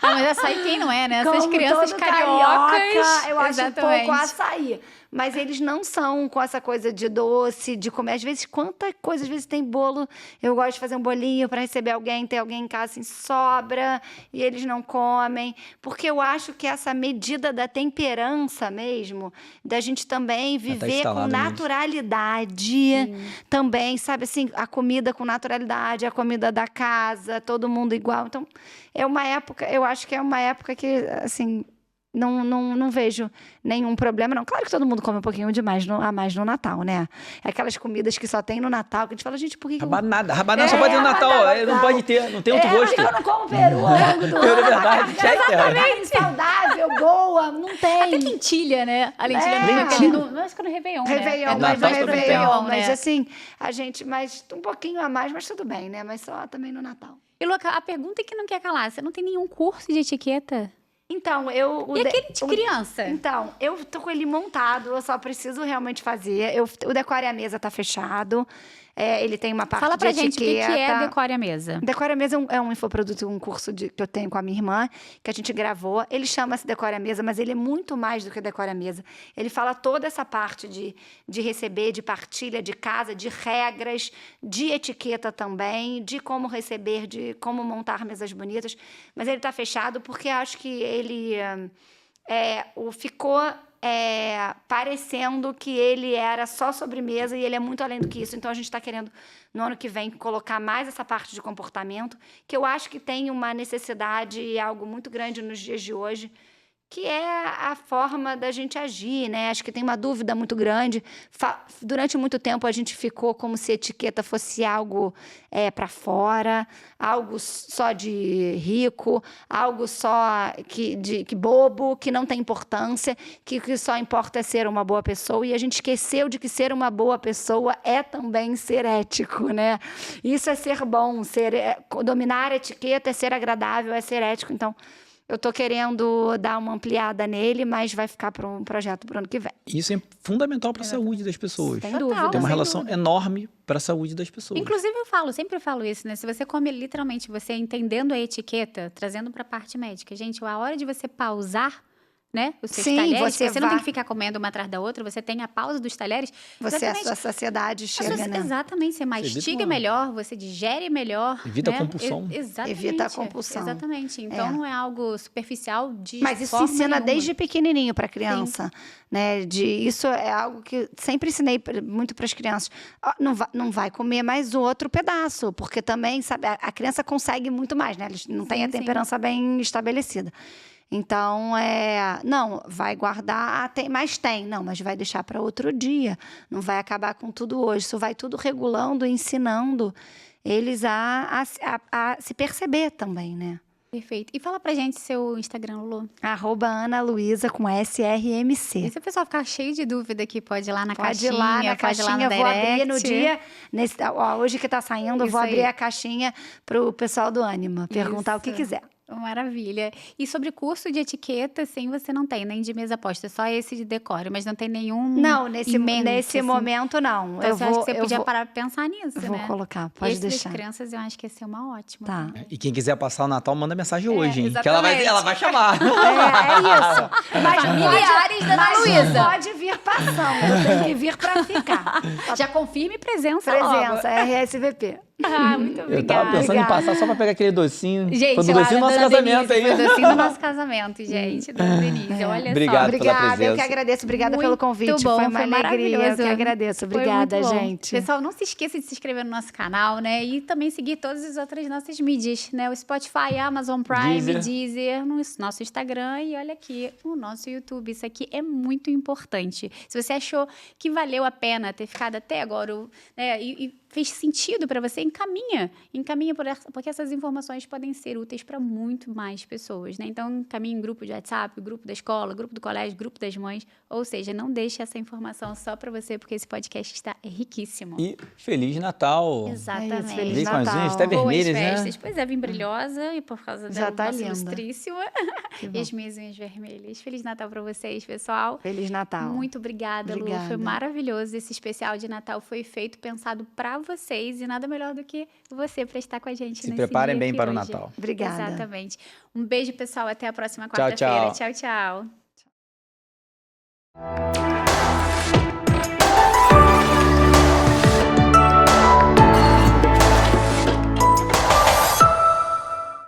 Mas açaí quem não é, né? Essas Como crianças todo cariocas. carioca, eu acho um Exatamente. pouco açaí. Mas eles não são com essa coisa de doce, de comer. Às vezes, quanta coisa, às vezes tem bolo. Eu gosto de fazer um bolinho para receber alguém, ter alguém em casa assim, sobra, e eles não comem. Porque eu acho que essa medida da temperança mesmo, da gente também viver com instalado neles. naturalidade, também, sabe assim, a comida com naturalidade, a comida da casa, todo mundo igual. Então, é uma época, eu acho que é uma época que, assim, não vejo nenhum problema, não. Claro que todo mundo come um pouquinho a mais no Natal, né? É aquelas comidas que só tem no Natal, que a gente fala, gente, por que Rabanada. Rabanada só pode ter no Natal. Não pode ter, não tem outro gosto. Eu não como peru ao longo do ano. É verdade, Exatamente. Saudável, boa, não tem. Até lentilha, né? A lentilha não Lentilha. fica ali no... Acho que no Réveillon, né? Réveillon, É do mas Natal no Natal pro também Réveillon, né? mas assim, a gente, mas um pouquinho a mais, mas tudo bem, né? Mas só também no Natal. E, Luca, a pergunta que não quer calar, você não tem nenhum curso de etiqueta? Então, E aquele de criança? Então, eu tô com ele montado, eu só preciso realmente fazer. O Decore a Mesa tá fechado. Ele tem uma parte Fala pra de gente o que etiqueta. é Decore a Mesa. Decore a Mesa é um infoproduto, um curso que eu tenho com a minha irmã, que a gente gravou. Ele chama-se Decore a Mesa, mas ele é muito mais do que Decore a Mesa. Ele fala toda essa parte de receber, de partilha, de casa, de regras, de etiqueta também, de como receber, de como montar mesas bonitas. Mas ele tá fechado porque acho que ele ficou parecendo que ele era só sobremesa e ele é muito além do que isso. Então, a gente está querendo, no ano que vem, colocar mais essa parte de comportamento, que eu acho que tem uma necessidade e algo muito grande nos dias de hoje, que é a forma da gente agir, né? Acho que tem uma dúvida muito grande. Durante muito tempo, a gente ficou como se etiqueta fosse algo para fora, algo só de rico, algo só que bobo, que não tem importância, que só importa é ser uma boa pessoa. E a gente esqueceu de que ser uma boa pessoa é também ser ético, né? Isso é ser bom, dominar a etiqueta é ser agradável, é ser ético. Então, Eu tô querendo dar uma ampliada nele, mas vai ficar para um projeto pro ano que vem. Isso é fundamental para a saúde das pessoas. Sem Total, dúvida. Tem uma sem relação dúvida. enorme para a saúde das pessoas. Inclusive, sempre falo isso, né? Se você come literalmente, você entendendo a etiqueta, trazendo para a parte médica. Gente, a hora de você pausar, né? Os seus Sim, talheres, você você não tem vai- que ficar comendo uma atrás da outra, você tem a pausa dos talheres. Você, a Exatamente. sua saciedade chega, né? Exatamente, você mastiga uma- melhor, você digere melhor. Evita a né? compulsão. Exatamente. Evita a compulsão. Exatamente. Então, É. não é algo superficial de Mas isso forma ensina nenhuma. desde pequenininho para a criança, né? Isso é algo que sempre ensinei muito para as crianças. Ó, não vai comer mais o outro pedaço, porque também, sabe, a criança consegue muito mais, né? Eles não têm a Sim, sim. temperança bem estabelecida. Então, não, vai guardar, mas tem. Não, mas vai deixar para outro dia. Não vai acabar com tudo hoje. Isso vai tudo regulando, ensinando eles a se perceber também, né? Perfeito. E fala pra gente seu Instagram, Lulu. @AnaLuísa com SRMC. E se o pessoal ficar cheio de dúvida aqui, pode ir lá na Pode caixinha, ir lá na pode ir lá caixinha, no eu vou abrir no direct. dia. Hoje que tá saindo, eu Isso vou abrir aí. a caixinha pro pessoal do Anima, perguntar o que Isso. quiser. Maravilha. E sobre curso de etiqueta, sim, você não tem, nem de mesa posta, só esse de decore, mas não tem nenhum Não, nesse imenso, assim. momento não. Então, eu você vou, acha que você eu podia vou, parar pra pensar nisso, vou né? colocar, pode Esse deixar. das crianças, eu acho que ia ser uma ótima. Tá. E quem quiser passar o Natal, manda mensagem hoje, hein? Que exatamente. ela vai chamar. É isso. Mas Familiares da Ana mas Luísa. não pode vir passando, tem que vir pra ficar. Já confirme presença logo. Presença, RSVP. Ah, muito obrigada. Eu tava pensando em Obrigada. passar só pra pegar aquele docinho. Gente, Foi do lá docinho do da nosso Dona casamento Denise, aí. foi o docinho do nosso casamento, gente. Dona Denise, olha Obrigado só. pela Obrigada, eu que presença. agradeço. Obrigada Muito pelo convite. bom, foi uma foi alegria. Eu maravilhoso. que agradeço. Foi Obrigada, muito bom. gente. Pessoal, não se esqueça de se inscrever no nosso canal, né? E também seguir todas as outras nossas mídias, né? O Spotify, Amazon Prime, Deezer, no nosso Instagram e olha aqui, o nosso YouTube. Isso aqui é muito importante. Se você achou que valeu a pena ter ficado até agora, né? E fez sentido para você, encaminha porque essas informações podem ser úteis para muito mais pessoas, né? Então, encaminhe em grupo de WhatsApp, grupo da escola, grupo do colégio, grupo das mães, ou seja, não deixe essa informação só para você, porque esse podcast está riquíssimo. E Feliz Natal. Exatamente. É isso, Feliz Vem com a Natal. gente, até Boas vermelhas, né? festas. Pois é, vim brilhosa e por causa Já da tá nossa linda. ilustríssima. Que E bom. as minhas unhas vermelhas. Feliz Natal para vocês, pessoal. Feliz Natal. Muito obrigada, Lu. Obrigada. Foi maravilhoso. Esse especial de Natal foi feito, pensado para vocês e nada melhor do que você para estar com a gente Se nesse preparem dia bem aqui para o hoje. Natal. Obrigada. Exatamente. Um beijo, pessoal. Até a próxima Tchau, quarta-feira. tchau. Tchau, tchau.